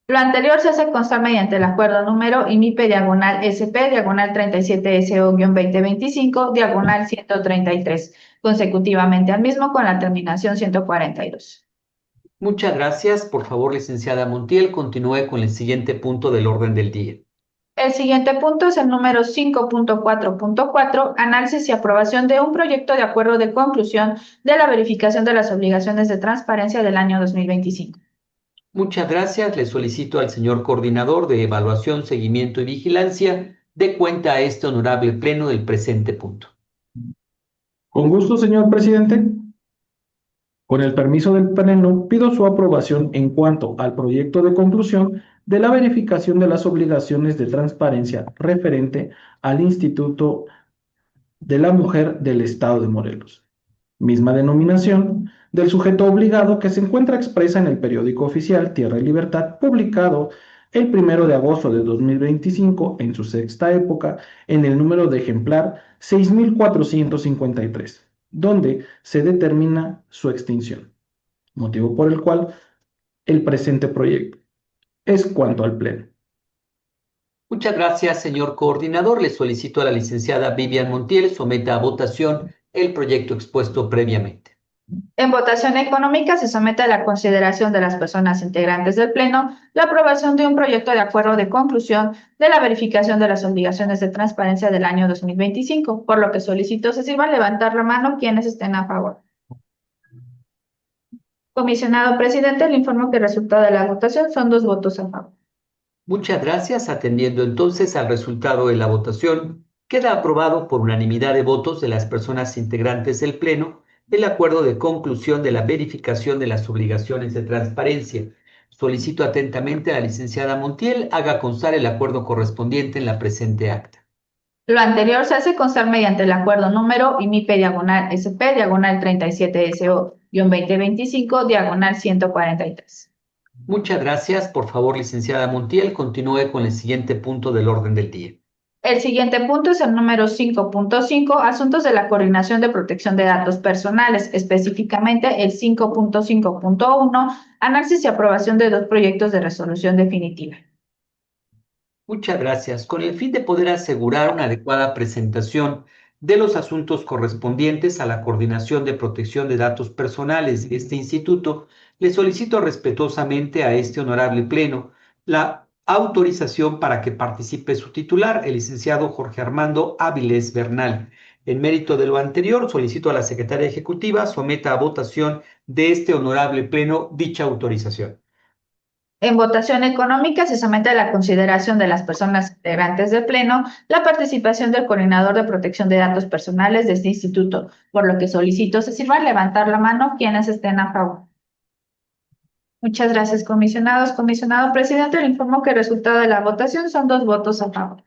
Lo anterior se hace constar mediante el acuerdo número IMIPE diagonal SP diagonal 37SO-2025 diagonal 133, consecutivamente al mismo con la terminación 142. Muchas gracias. Por favor, licenciada Montiel, continúe con el siguiente punto del orden del día. El siguiente punto es el número 5.4.4, análisis y aprobación de un proyecto de acuerdo de conclusión de la verificación de las obligaciones de transparencia del año 2025. Muchas gracias. Le solicito al señor coordinador de evaluación, seguimiento y vigilancia dé cuenta a este honorable pleno del presente punto. Con gusto, señor presidente. Con el permiso del Pleno, pido su aprobación en cuanto al proyecto de conclusión de la verificación de las obligaciones de transparencia referente al Instituto de la Mujer del Estado de Morelos. Misma denominación del sujeto obligado que se encuentra expresa en el periódico oficial Tierra y Libertad, publicado el 1 de agosto de 2025 en su sexta época en el número de ejemplar 6453. Donde se determina su extinción, motivo por el cual el presente proyecto es cuanto al Pleno. Muchas gracias, señor coordinador. Le solicito a la licenciada Vivian Montiel someta a votación el proyecto expuesto previamente. En votación económica se somete a la consideración de las personas integrantes del Pleno la aprobación de un proyecto de acuerdo de conclusión de la verificación de las obligaciones de transparencia del año 2025, por lo que solicito se sirvan levantar la mano quienes estén a favor. Comisionado presidente, le informo que el resultado de la votación son 2 votos a favor. Muchas gracias. Atendiendo entonces al resultado de la votación, queda aprobado por unanimidad de votos de las personas integrantes del Pleno el acuerdo de conclusión de la verificación de las obligaciones de transparencia. Solicito atentamente a la licenciada Montiel haga constar el acuerdo correspondiente en la presente acta. Lo anterior se hace constar mediante el acuerdo número IMIPE diagonal SP diagonal 37SO-2025 2025, diagonal 143. Muchas gracias. Por favor, licenciada Montiel, continúe con el siguiente punto del orden del día. El siguiente punto es el número 5.5, asuntos de la coordinación de protección de datos personales, específicamente el 5.5.1, análisis y aprobación de 2 proyectos de resolución definitiva. Muchas gracias. Con el fin de poder asegurar una adecuada presentación de los asuntos correspondientes a la coordinación de protección de datos personales de este instituto, le solicito respetuosamente a este honorable pleno la autorización para que participe su titular, el licenciado Jorge Armando Áviles Bernal. En mérito de lo anterior, solicito a la Secretaría Ejecutiva someta a votación de este honorable pleno dicha autorización. En votación económica se somete a la consideración de las personas integrantes del Pleno la participación del coordinador de protección de datos personales de este instituto, por lo que solicito se sirva levantar la mano quienes estén a favor. Muchas gracias, comisionados. Comisionado presidente, le informo que el resultado de la votación son 2 votos a favor.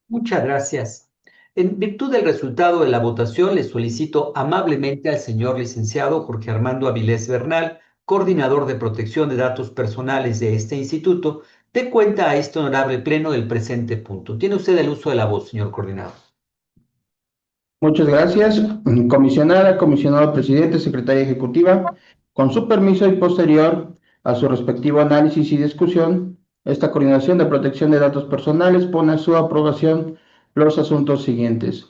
Muchas gracias. En virtud del resultado de la votación, le solicito amablemente al señor licenciado Jorge Armando Áviles Bernal, coordinador de protección de datos personales de este instituto, dé cuenta a este honorable pleno del presente punto. Tiene usted el uso de la voz, señor coordinador. Muchas gracias, comisionada, comisionado presidente, secretaria ejecutiva. Con su permiso y posterior a su respectivo análisis y discusión, esta coordinación de protección de datos personales pone a su aprobación los asuntos siguientes.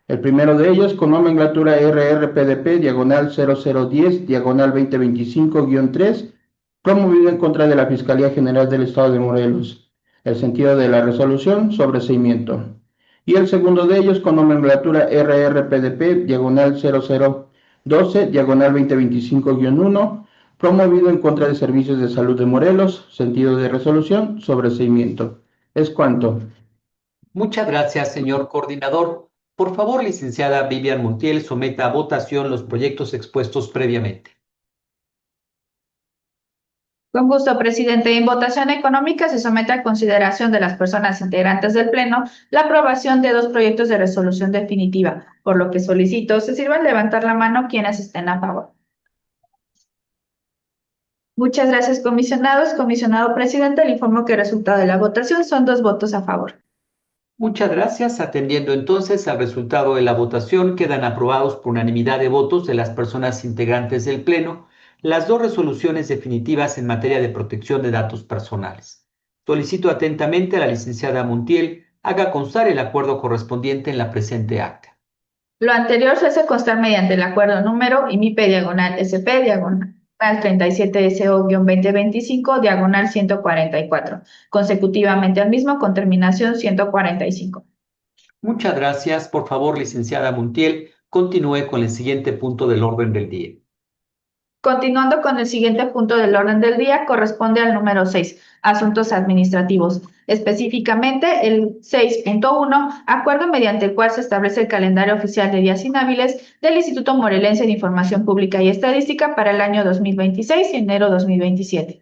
El primero de ellos, con nomenclatura RRPDP, diagonal 0010, diagonal 2025-3, promovido en contra de la Fiscalía General del Estado de Morelos. El sentido de la resolución, sobreseimiento. Y el segundo de ellos, con nomenclatura RRPDP, diagonal 0012, diagonal 2025-1, promovido en contra de Servicios de Salud de Morelos, sentido de resolución, sobreseimiento. Es cuanto. Muchas gracias, señor coordinador. Por favor, licenciada Vivian Montiel, someta a votación los proyectos expuestos previamente. Con gusto, presidente. En votación económica se somete a consideración de las personas integrantes del Pleno la aprobación de 2 proyectos de resolución definitiva, por lo que solicito se sirvan levantar la mano quienes estén a favor. Muchas gracias, comisionados. Comisionado presidente, le informo que el resultado de la votación son 2 votos a favor. Muchas gracias. Atendiendo entonces al resultado de la votación, quedan aprobados por unanimidad de votos de las personas integrantes del Pleno las 2 resoluciones definitivas en materia de protección de datos personales. Solicito atentamente a la licenciada Montiel haga constar el acuerdo correspondiente en la presente acta. Lo anterior se hace constar mediante el acuerdo número IMIPE diagonal SP diagonal 37SO-2025 diagonal 144, consecutivamente al mismo con terminación 145. Muchas gracias. Por favor, licenciada Montiel, continúe con el siguiente punto del orden del día. Continuando con el siguiente punto del orden del día, corresponde al número 6, asuntos administrativos. Específicamente, el 6.1, acuerdo mediante el cual se establece el calendario oficial de días inhábiles del Instituto Morelense de Información Pública y Estadística para el año 2026 y enero 2027.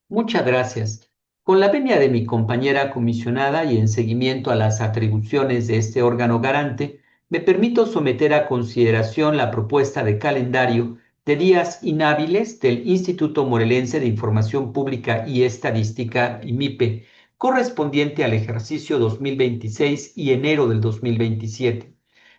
Muchas gracias. Con la venia de mi compañera comisionada y en seguimiento a las atribuciones de este órgano garante, me permito someter a consideración la propuesta de calendario de días inhábiles del Instituto Morelense de Información Pública y Estadística, IMIPE, correspondiente al ejercicio 2026 y enero del 2027,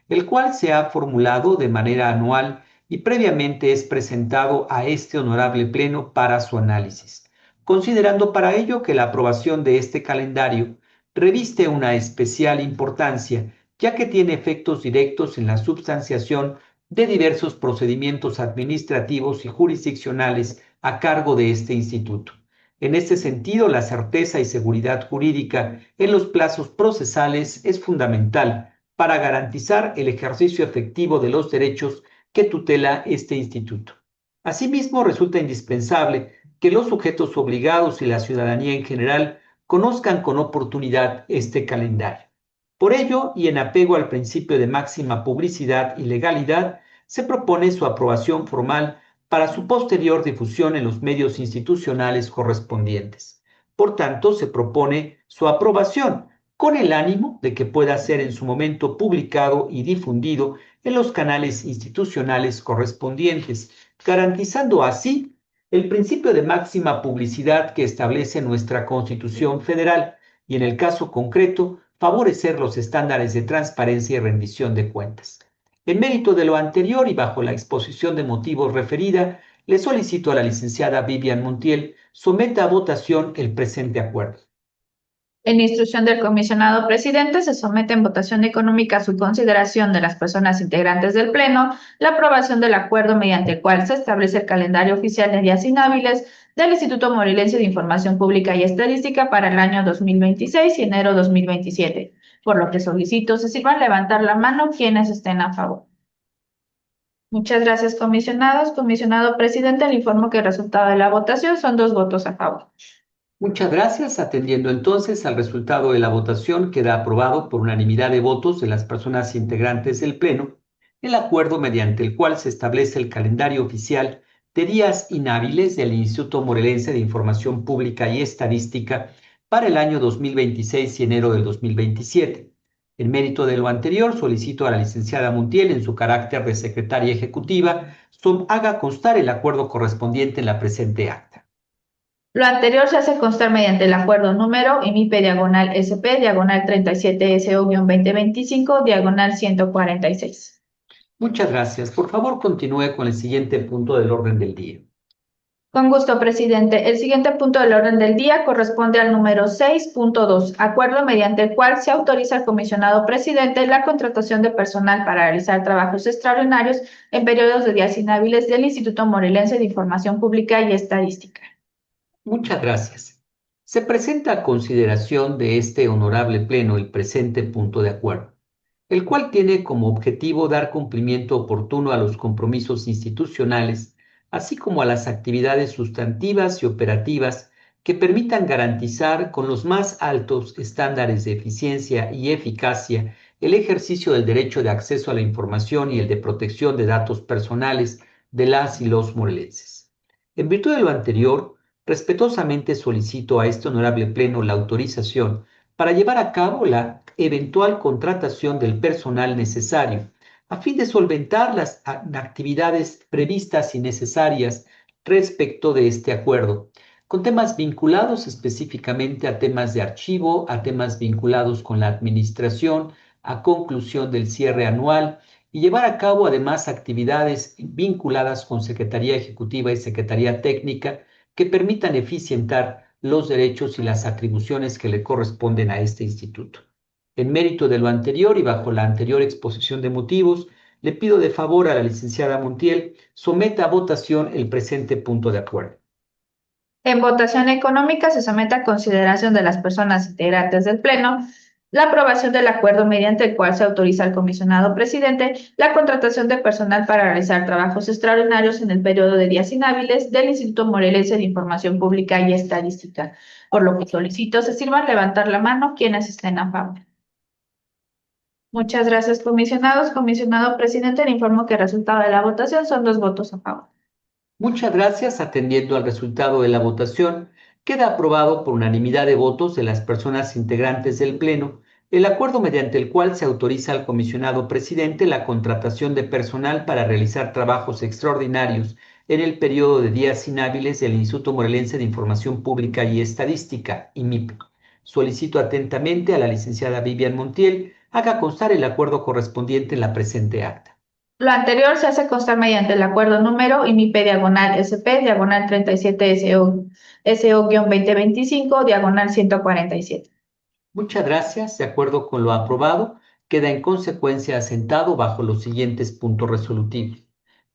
el cual se ha formulado de manera anual y previamente es presentado a este honorable pleno para su análisis, considerando para ello que la aprobación de este calendario reviste una especial importancia, ya que tiene efectos directos en la substanciación de diversos procedimientos administrativos y jurisdiccionales a cargo de este instituto. En este sentido, la certeza y seguridad jurídica en los plazos procesales es fundamental para garantizar el ejercicio efectivo de los derechos que tutela este instituto. Asimismo, resulta indispensable que los sujetos obligados y la ciudadanía en general conozcan con oportunidad este calendario. Por ello, y en apego al principio de máxima publicidad y legalidad, se propone su aprobación formal para su posterior difusión en los medios institucionales correspondientes. Por tanto, se propone su aprobación con el ánimo de que pueda ser en su momento publicado y difundido en los canales institucionales correspondientes, garantizando así el principio de máxima publicidad que establece nuestra Constitución Federal y, en el caso concreto, favorecer los estándares de transparencia y rendición de cuentas. En mérito de lo anterior y bajo la exposición de motivos referida, le solicito a la licenciada Vivian Montiel someta a votación el presente acuerdo. En instrucción del comisionado presidente, se somete en votación económica a su consideración de las personas integrantes del Pleno la aprobación del acuerdo mediante el cual se establece el calendario oficial de días inhábiles del Instituto Morelense de Información Pública y Estadística para el año 2026 y enero 2027, por lo que solicito se sirvan levantar la mano quienes estén a favor. Muchas gracias, comisionados. Comisionado presidente, le informo que el resultado de la votación son 2 votos a favor. Muchas gracias. Atendiendo entonces al resultado de la votación, queda aprobado por unanimidad de votos de las personas integrantes del Pleno el acuerdo mediante el cual se establece el calendario oficial de días inhábiles del Instituto Morelense de Información Pública y Estadística para el año 2026 y enero del 2027. En mérito de lo anterior, solicito a la licenciada Montiel, en su carácter de secretaria ejecutiva, haga constar el acuerdo correspondiente en la presente acta. Lo anterior se hace constar mediante el acuerdo número IMIP/SP/37SO-2025/146. Muchas gracias. Por favor, continúe con el siguiente punto del orden del día. Con gusto, presidente. El siguiente punto del orden del día corresponde al número 6.2, acuerdo mediante el cual se autoriza al comisionado presidente la contratación de personal para realizar trabajos extraordinarios en periodos de días inhábiles del Instituto Morelense de Información Pública y Estadística. Muchas gracias. Se presenta a consideración de este honorable pleno el presente punto de acuerdo, el cual tiene como objetivo dar cumplimiento oportuno a los compromisos institucionales, así como a las actividades sustantivas y operativas que permitan garantizar con los más altos estándares de eficiencia y eficacia el ejercicio del derecho de acceso a la información y el de protección de datos personales de las y los morelenses. En virtud de lo anterior, respetuosamente solicito a este honorable pleno la autorización para llevar a cabo la eventual contratación del personal necesario a fin de solventar las actividades previstas y necesarias respecto de este acuerdo, con temas vinculados específicamente a temas de archivo, a temas vinculados con la administración, a conclusión del cierre anual y llevar a cabo además actividades vinculadas con Secretaría Ejecutiva y Secretaría Técnica que permitan eficientar los derechos y las atribuciones que le corresponden a este instituto. En mérito de lo anterior y bajo la anterior exposición de motivos, le pido de favor a la licenciada Montiel someta a votación el presente punto de acuerdo. En votación económica se somete a consideración de las personas integrantes del Pleno la aprobación del acuerdo mediante el cual se autoriza al comisionado presidente la contratación de personal para realizar trabajos extraordinarios en el periodo de días inhábiles del Instituto Morelense de Información Pública y Estadística, por lo que solicito se sirvan levantar la mano quienes estén a favor. Muchas gracias, comisionados. Comisionado presidente, le informo que el resultado de la votación son 2 votos a favor. Muchas gracias. Atendiendo al resultado de la votación, queda aprobado por unanimidad de votos de las personas integrantes del Pleno el acuerdo mediante el cual se autoriza al comisionado presidente la contratación de personal para realizar trabajos extraordinarios en el periodo de días inhábiles del Instituto Morelense de Información Pública y Estadística, IMIP. Solicito atentamente a la licenciada Vivian Montiel haga constar el acuerdo correspondiente en la presente acta. Lo anterior se hace constar mediante el acuerdo número IMIP/SP/37SO-2025/147. Muchas gracias. De acuerdo con lo aprobado, queda en consecuencia asentado bajo los siguientes puntos resolutivos.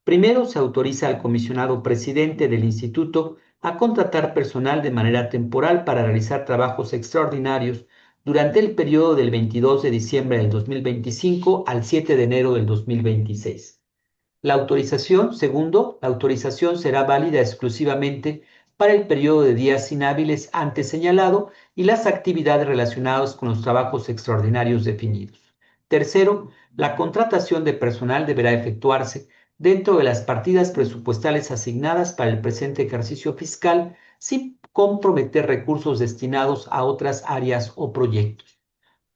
Primero, se autoriza al comisionado presidente del instituto a contratar personal de manera temporal para realizar trabajos extraordinarios durante el periodo del 22 de diciembre del 2025 al 7 de enero del 2026. Segundo, la autorización será válida exclusivamente para el periodo de días inhábiles antes señalado y las actividades relacionadas con los trabajos extraordinarios definidos. Tercero, la contratación de personal deberá efectuarse dentro de las partidas presupuestales asignadas para el presente ejercicio fiscal sin comprometer recursos destinados a otras áreas o proyectos.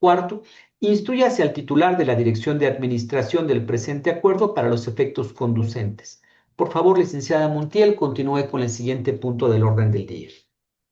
Cuarto, Instrúyase al titular de la Dirección de Administración del presente acuerdo para los efectos conducentes. Por favor, licenciada Montiel, continúe con el siguiente punto del orden del día.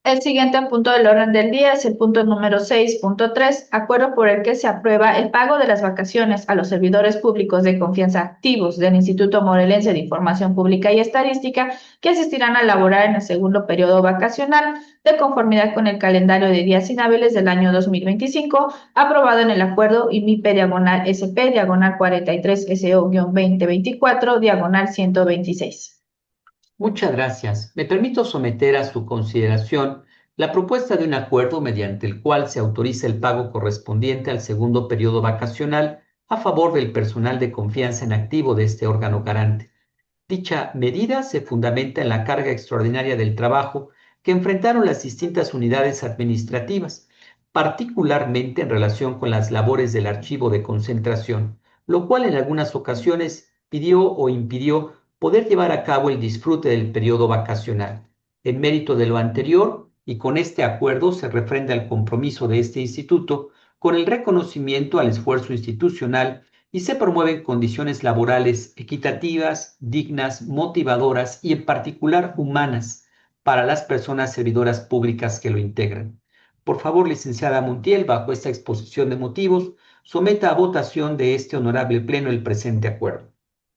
El siguiente punto del orden del día es el punto número 6.3, acuerdo por el que se aprueba el pago de las vacaciones a los servidores públicos de confianza activos del Instituto Morelense de Información Pública y Estadística que asistirán a laborar en el segundo periodo vacacional de conformidad con el calendario de días inhábiles del año 2025, aprobado en el acuerdo IMIP/SP/43SO-2024/126. Muchas gracias. Me permito someter a su consideración la propuesta de un acuerdo mediante el cual se autoriza el pago correspondiente al segundo periodo vacacional a favor del personal de confianza en activo de este órgano garante. Dicha medida se fundamenta en la carga extraordinaria del trabajo que enfrentaron las distintas unidades administrativas, particularmente en relación con las labores del archivo de concentración, lo cual en algunas ocasiones pidió o impidió poder llevar a cabo el disfrute del periodo vacacional. En mérito de lo anterior, y con este acuerdo se refrenda el compromiso de este instituto con el reconocimiento al esfuerzo institucional y se promueven condiciones laborales equitativas, dignas, motivadoras y en particular humanas para las personas servidoras públicas que lo integran. Por favor, licenciada Montiel, bajo esta exposición de motivos, someta a votación de este honorable pleno el presente acuerdo.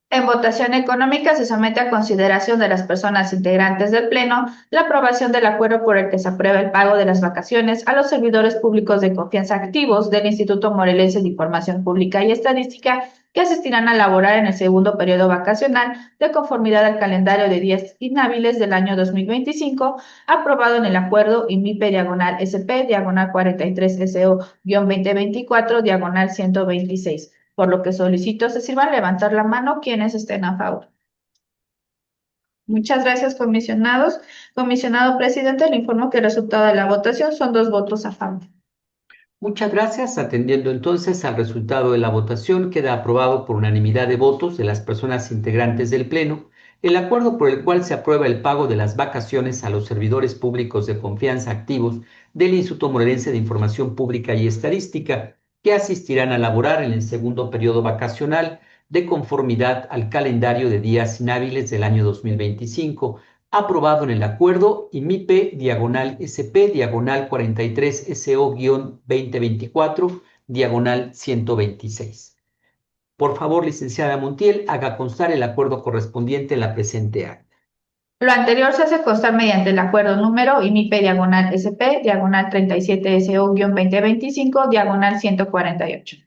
En votación económica se somete a consideración de las personas integrantes del Pleno la aprobación del acuerdo por el que se aprueba el pago de las vacaciones a los servidores públicos de confianza activos del Instituto Morelense de Información Pública y Estadística que asistirán a laborar en el segundo periodo vacacional de conformidad al calendario de días inhábiles del año 2025, aprobado en el acuerdo IMIP/SP/43SO-2024/126. Por lo que solicito se sirvan levantar la mano quienes estén a favor. Muchas gracias, comisionados. Comisionado presidente, le informo que el resultado de la votación son 2 votos a favor. Muchas gracias. Atendiendo entonces al resultado de la votación, queda aprobado por unanimidad de votos de las personas integrantes del Pleno el acuerdo por el cual se aprueba el pago de las vacaciones a los servidores públicos de confianza activos del Instituto Morelense de Información Pública y Estadística, que asistirán a laborar en el segundo periodo vacacional de conformidad al calendario de días inhábiles del año 2025, aprobado en el acuerdo IMIP/43SO-2024/126. Por favor, licenciada Montiel, haga constar el acuerdo correspondiente en la presente acta. Lo anterior se hace constar mediante el acuerdo número IMIP/SP/37SO-2025/148.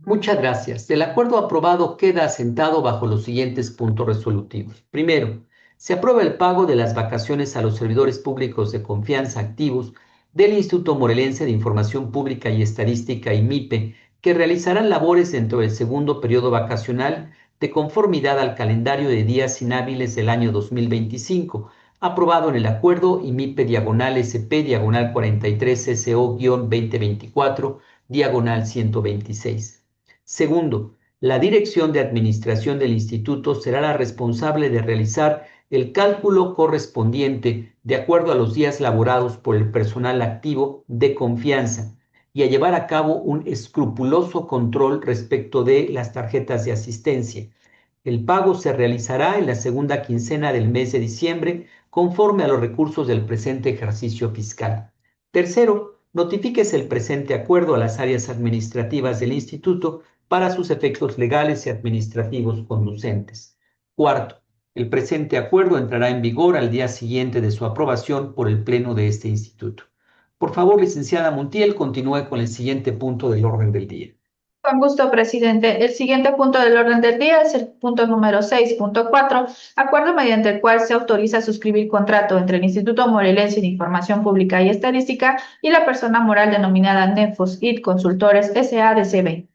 Muchas gracias. El acuerdo aprobado queda asentado bajo los siguientes puntos resolutivos. Primero, se aprueba el pago de las vacaciones a los servidores públicos de confianza activos del Instituto Morelense de Información Pública y Estadística IMIPE, que realizarán labores dentro del segundo periodo vacacional de conformidad al calendario de días inhábiles del año 2025, aprobado en el acuerdo IMIPE/SP/43SO-2024/126. Segundo, la Dirección de Administración del Instituto será la responsable de realizar el cálculo correspondiente de acuerdo a los días laborados por el personal activo de confianza y a llevar a cabo un escrupuloso control respecto de las tarjetas de asistencia. El pago se realizará en la segunda quincena del mes de diciembre conforme a los recursos del presente ejercicio fiscal. Tercero, notifíquese el presente acuerdo a las áreas administrativas del Instituto para sus efectos legales y administrativos conducentes. Cuarto, el presente acuerdo entrará en vigor al día siguiente de su aprobación por el Pleno de este Instituto. Por favor, licenciada Montiel, continúe con el siguiente punto del orden del día. Con gusto, presidente. El siguiente punto del orden del día es el punto número 6.4, acuerdo mediante el cual se autoriza a suscribir contrato entre el Instituto Morelense de Información Pública y Estadística y la persona moral denominada Nefos IT Consultores S.A.D.C.B.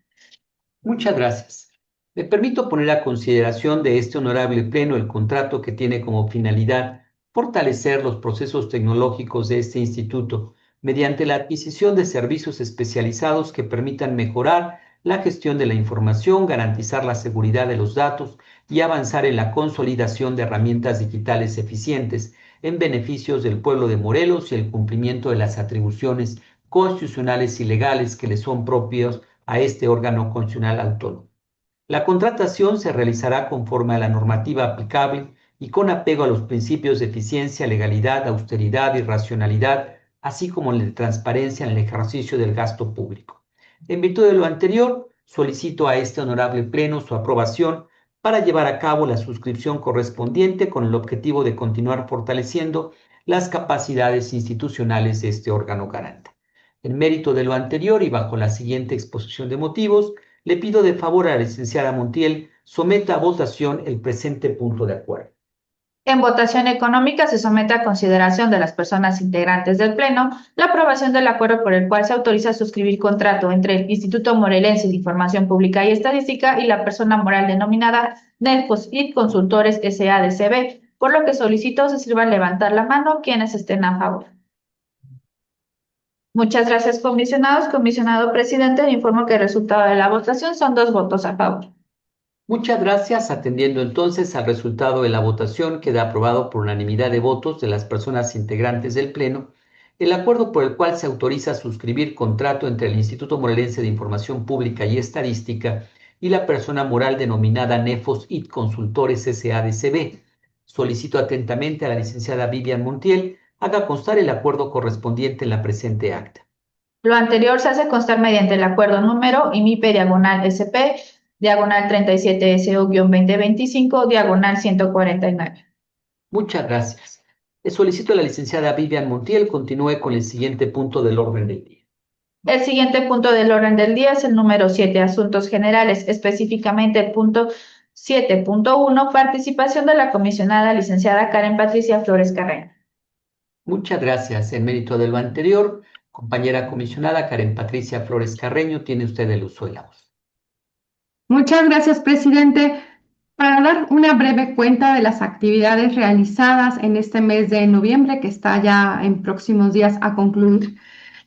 Muchas gracias. Me permito poner a consideración de este honorable pleno el contrato que tiene como finalidad fortalecer los procesos tecnológicos de este instituto mediante la adquisición de servicios especializados que permitan mejorar la gestión de la información, garantizar la seguridad de los datos y avanzar en la consolidación de herramientas digitales eficientes en beneficios del pueblo de Morelos y el cumplimiento de las atribuciones constitucionales y legales que le son propios a este órgano constitucional autónomo. La contratación se realizará conforme a la normativa aplicable y con apego a los principios de eficiencia, legalidad, austeridad y racionalidad, así como la de transparencia en el ejercicio del gasto público. En virtud de lo anterior, solicito a este honorable Pleno su aprobación para llevar a cabo la suscripción correspondiente con el objetivo de continuar fortaleciendo las capacidades institucionales de este órgano garante. En mérito de lo anterior y bajo la siguiente exposición de motivos, le pido de favor a la licenciada Montiel someta a votación el presente punto de acuerdo. En votación económica se somete a consideración de las personas integrantes del Pleno la aprobación del acuerdo por el cual se autoriza a suscribir contrato entre el Instituto Morelense de Información Pública y Estadística y la persona moral denominada Nefos IT Consultores SADCB, por lo que solicito se sirvan levantar la mano quienes estén a favor. Muchas gracias, comisionados. Comisionado presidente, le informo que el resultado de la votación son 2 votos a favor. Muchas gracias. Atendiendo entonces al resultado de la votación, queda aprobado por unanimidad de votos de las personas integrantes del Pleno el acuerdo por el cual se autoriza a suscribir contrato entre el Instituto Morelense de Información Pública y Estadística y la persona moral denominada Nefos IT Consultores SADCB. Solicito atentamente a la licenciada Vivian Montiel haga constar el acuerdo correspondiente en la presente acta. Lo anterior se hace constar mediante el acuerdo número IMIPE/SP diagonal 37SO-2025 diagonal 149. Muchas gracias. Le solicito a la licenciada Vivian Montiel continúe con el siguiente punto del orden del día. El siguiente punto del orden del día es el número 7, asuntos generales, específicamente el punto 7.1, participación de la comisionada licenciada Karen Patricia Flores Carreño. Muchas gracias. En mérito de lo anterior, compañera comisionada Karen Patricia Flores Carreño, tiene usted el uso de la voz. Muchas gracias, presidente. Para dar una breve cuenta de las actividades realizadas en este mes de noviembre, que está ya en próximos días a concluir,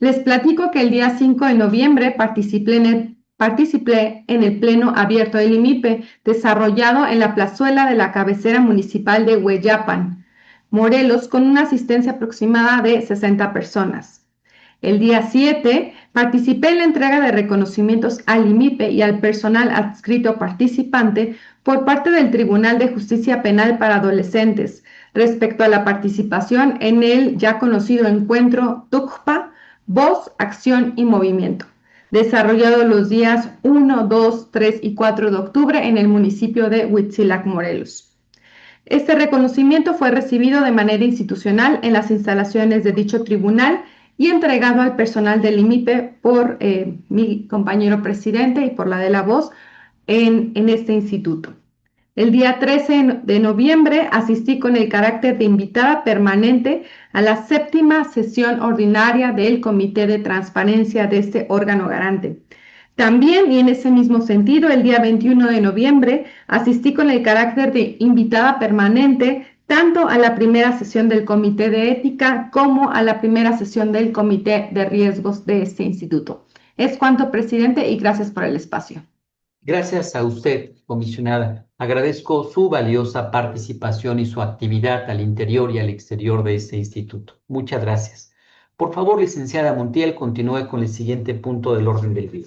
les platico que el día 5 de noviembre participé en el pleno abierto del IMIPE, desarrollado en la plazuela de la cabecera municipal de Hueyapan, Morelos, con una asistencia aproximada de 60 personas. El día 7 participé en la entrega de reconocimientos al IMIPE y al personal adscrito participante por parte del Tribunal de Justicia Penal para Adolescentes respecto a la participación en el ya conocido encuentro TUCPA, Voz, Acción y Movimiento, desarrollado los días 1, 2, 3 y 4 de octubre en el municipio de Huitzilac, Morelos. Este reconocimiento fue recibido de manera institucional en las instalaciones de dicho tribunal y entregado al personal del IMIPE por mi compañero presidente y por la de la voz en este instituto. El día 13 de noviembre asistí con el carácter de invitada permanente a la 7ª sesión ordinaria del Comité de Transparencia de este órgano garante. También, y en ese mismo sentido, el día 21 de noviembre asistí con el carácter de invitada permanente tanto a la primera sesión del Comité de Ética como a la primera sesión del Comité de Riesgos de este instituto. Es cuanto, presidente, y gracias por el espacio. Gracias a usted, comisionada. Agradezco su valiosa participación y su actividad al interior y al exterior de este instituto. Muchas gracias. Por favor, licenciada Montiel, continúe con el siguiente punto del orden del día.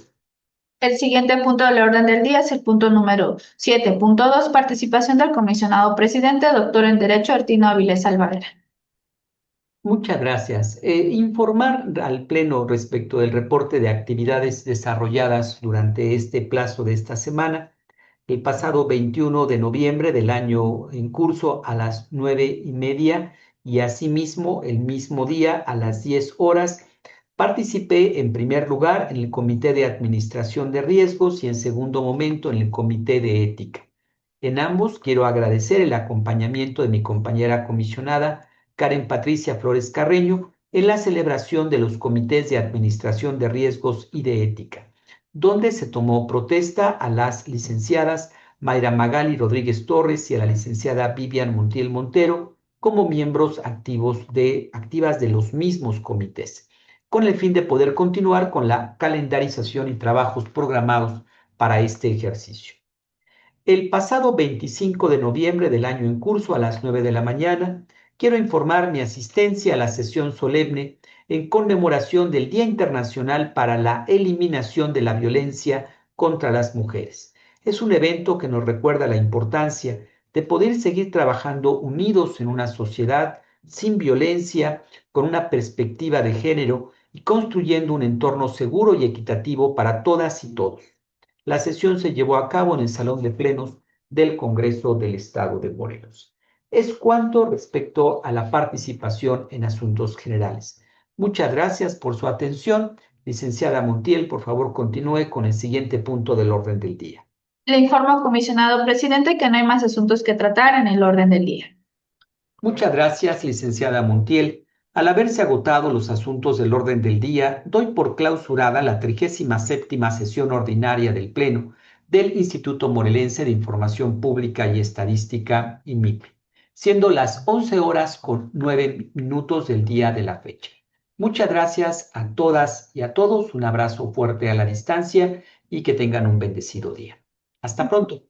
El siguiente punto del orden del día es el punto número 7.2, participación del comisionado presidente, doctor en Derecho Artino Avilés Alvarera. Muchas gracias. Informar al Pleno respecto del reporte de actividades desarrolladas durante este plazo de esta semana. El pasado 21 de noviembre del año en curso a las 9:30 y asimismo el mismo día a las 10 horas participé en primer lugar en el Comité de Administración de Riesgos y en segundo momento en el Comité de Ética. En ambos quiero agradecer el acompañamiento de mi compañera comisionada Karen Patricia Flores Carreño en la celebración de los comités de administración de riesgos y de ética, donde se tomó protesta a las licenciadas Mayra Magali Rodríguez Torres y a la licenciada Vivian Montiel Montero como miembros activas de los mismos comités, con el fin de poder continuar con la calendarización y trabajos programados para este ejercicio. El pasado 25 de noviembre del año en curso a las 9 de la mañana, quiero informar mi asistencia a la sesión solemne en conmemoración del Día Internacional para la Eliminación de la Violencia contra las Mujeres. Es un evento que nos recuerda la importancia de poder seguir trabajando unidos en una sociedad sin violencia, con una perspectiva de género y construyendo un entorno seguro y equitativo para todas y todos. La sesión se llevó a cabo en el Salón de Plenos del Congreso del Estado de Morelos. Es cuanto respecto a la participación en asuntos generales. Muchas gracias por su atención. Licenciada Montiel, por favor, continúe con el siguiente punto del orden del día. Le informo, comisionado presidente, que no hay más asuntos que tratar en el orden del día. Muchas gracias, licenciada Montiel. Al haberse agotado los asuntos del orden del día, doy por clausurada la 37ª sesión ordinaria del Pleno del Instituto Morelense de Información Pública y Estadística, IMIP, siendo las 11:09 del día de la fecha. Muchas gracias a todas y a todos, un abrazo fuerte a la distancia y que tengan un bendecido día. Hasta pronto.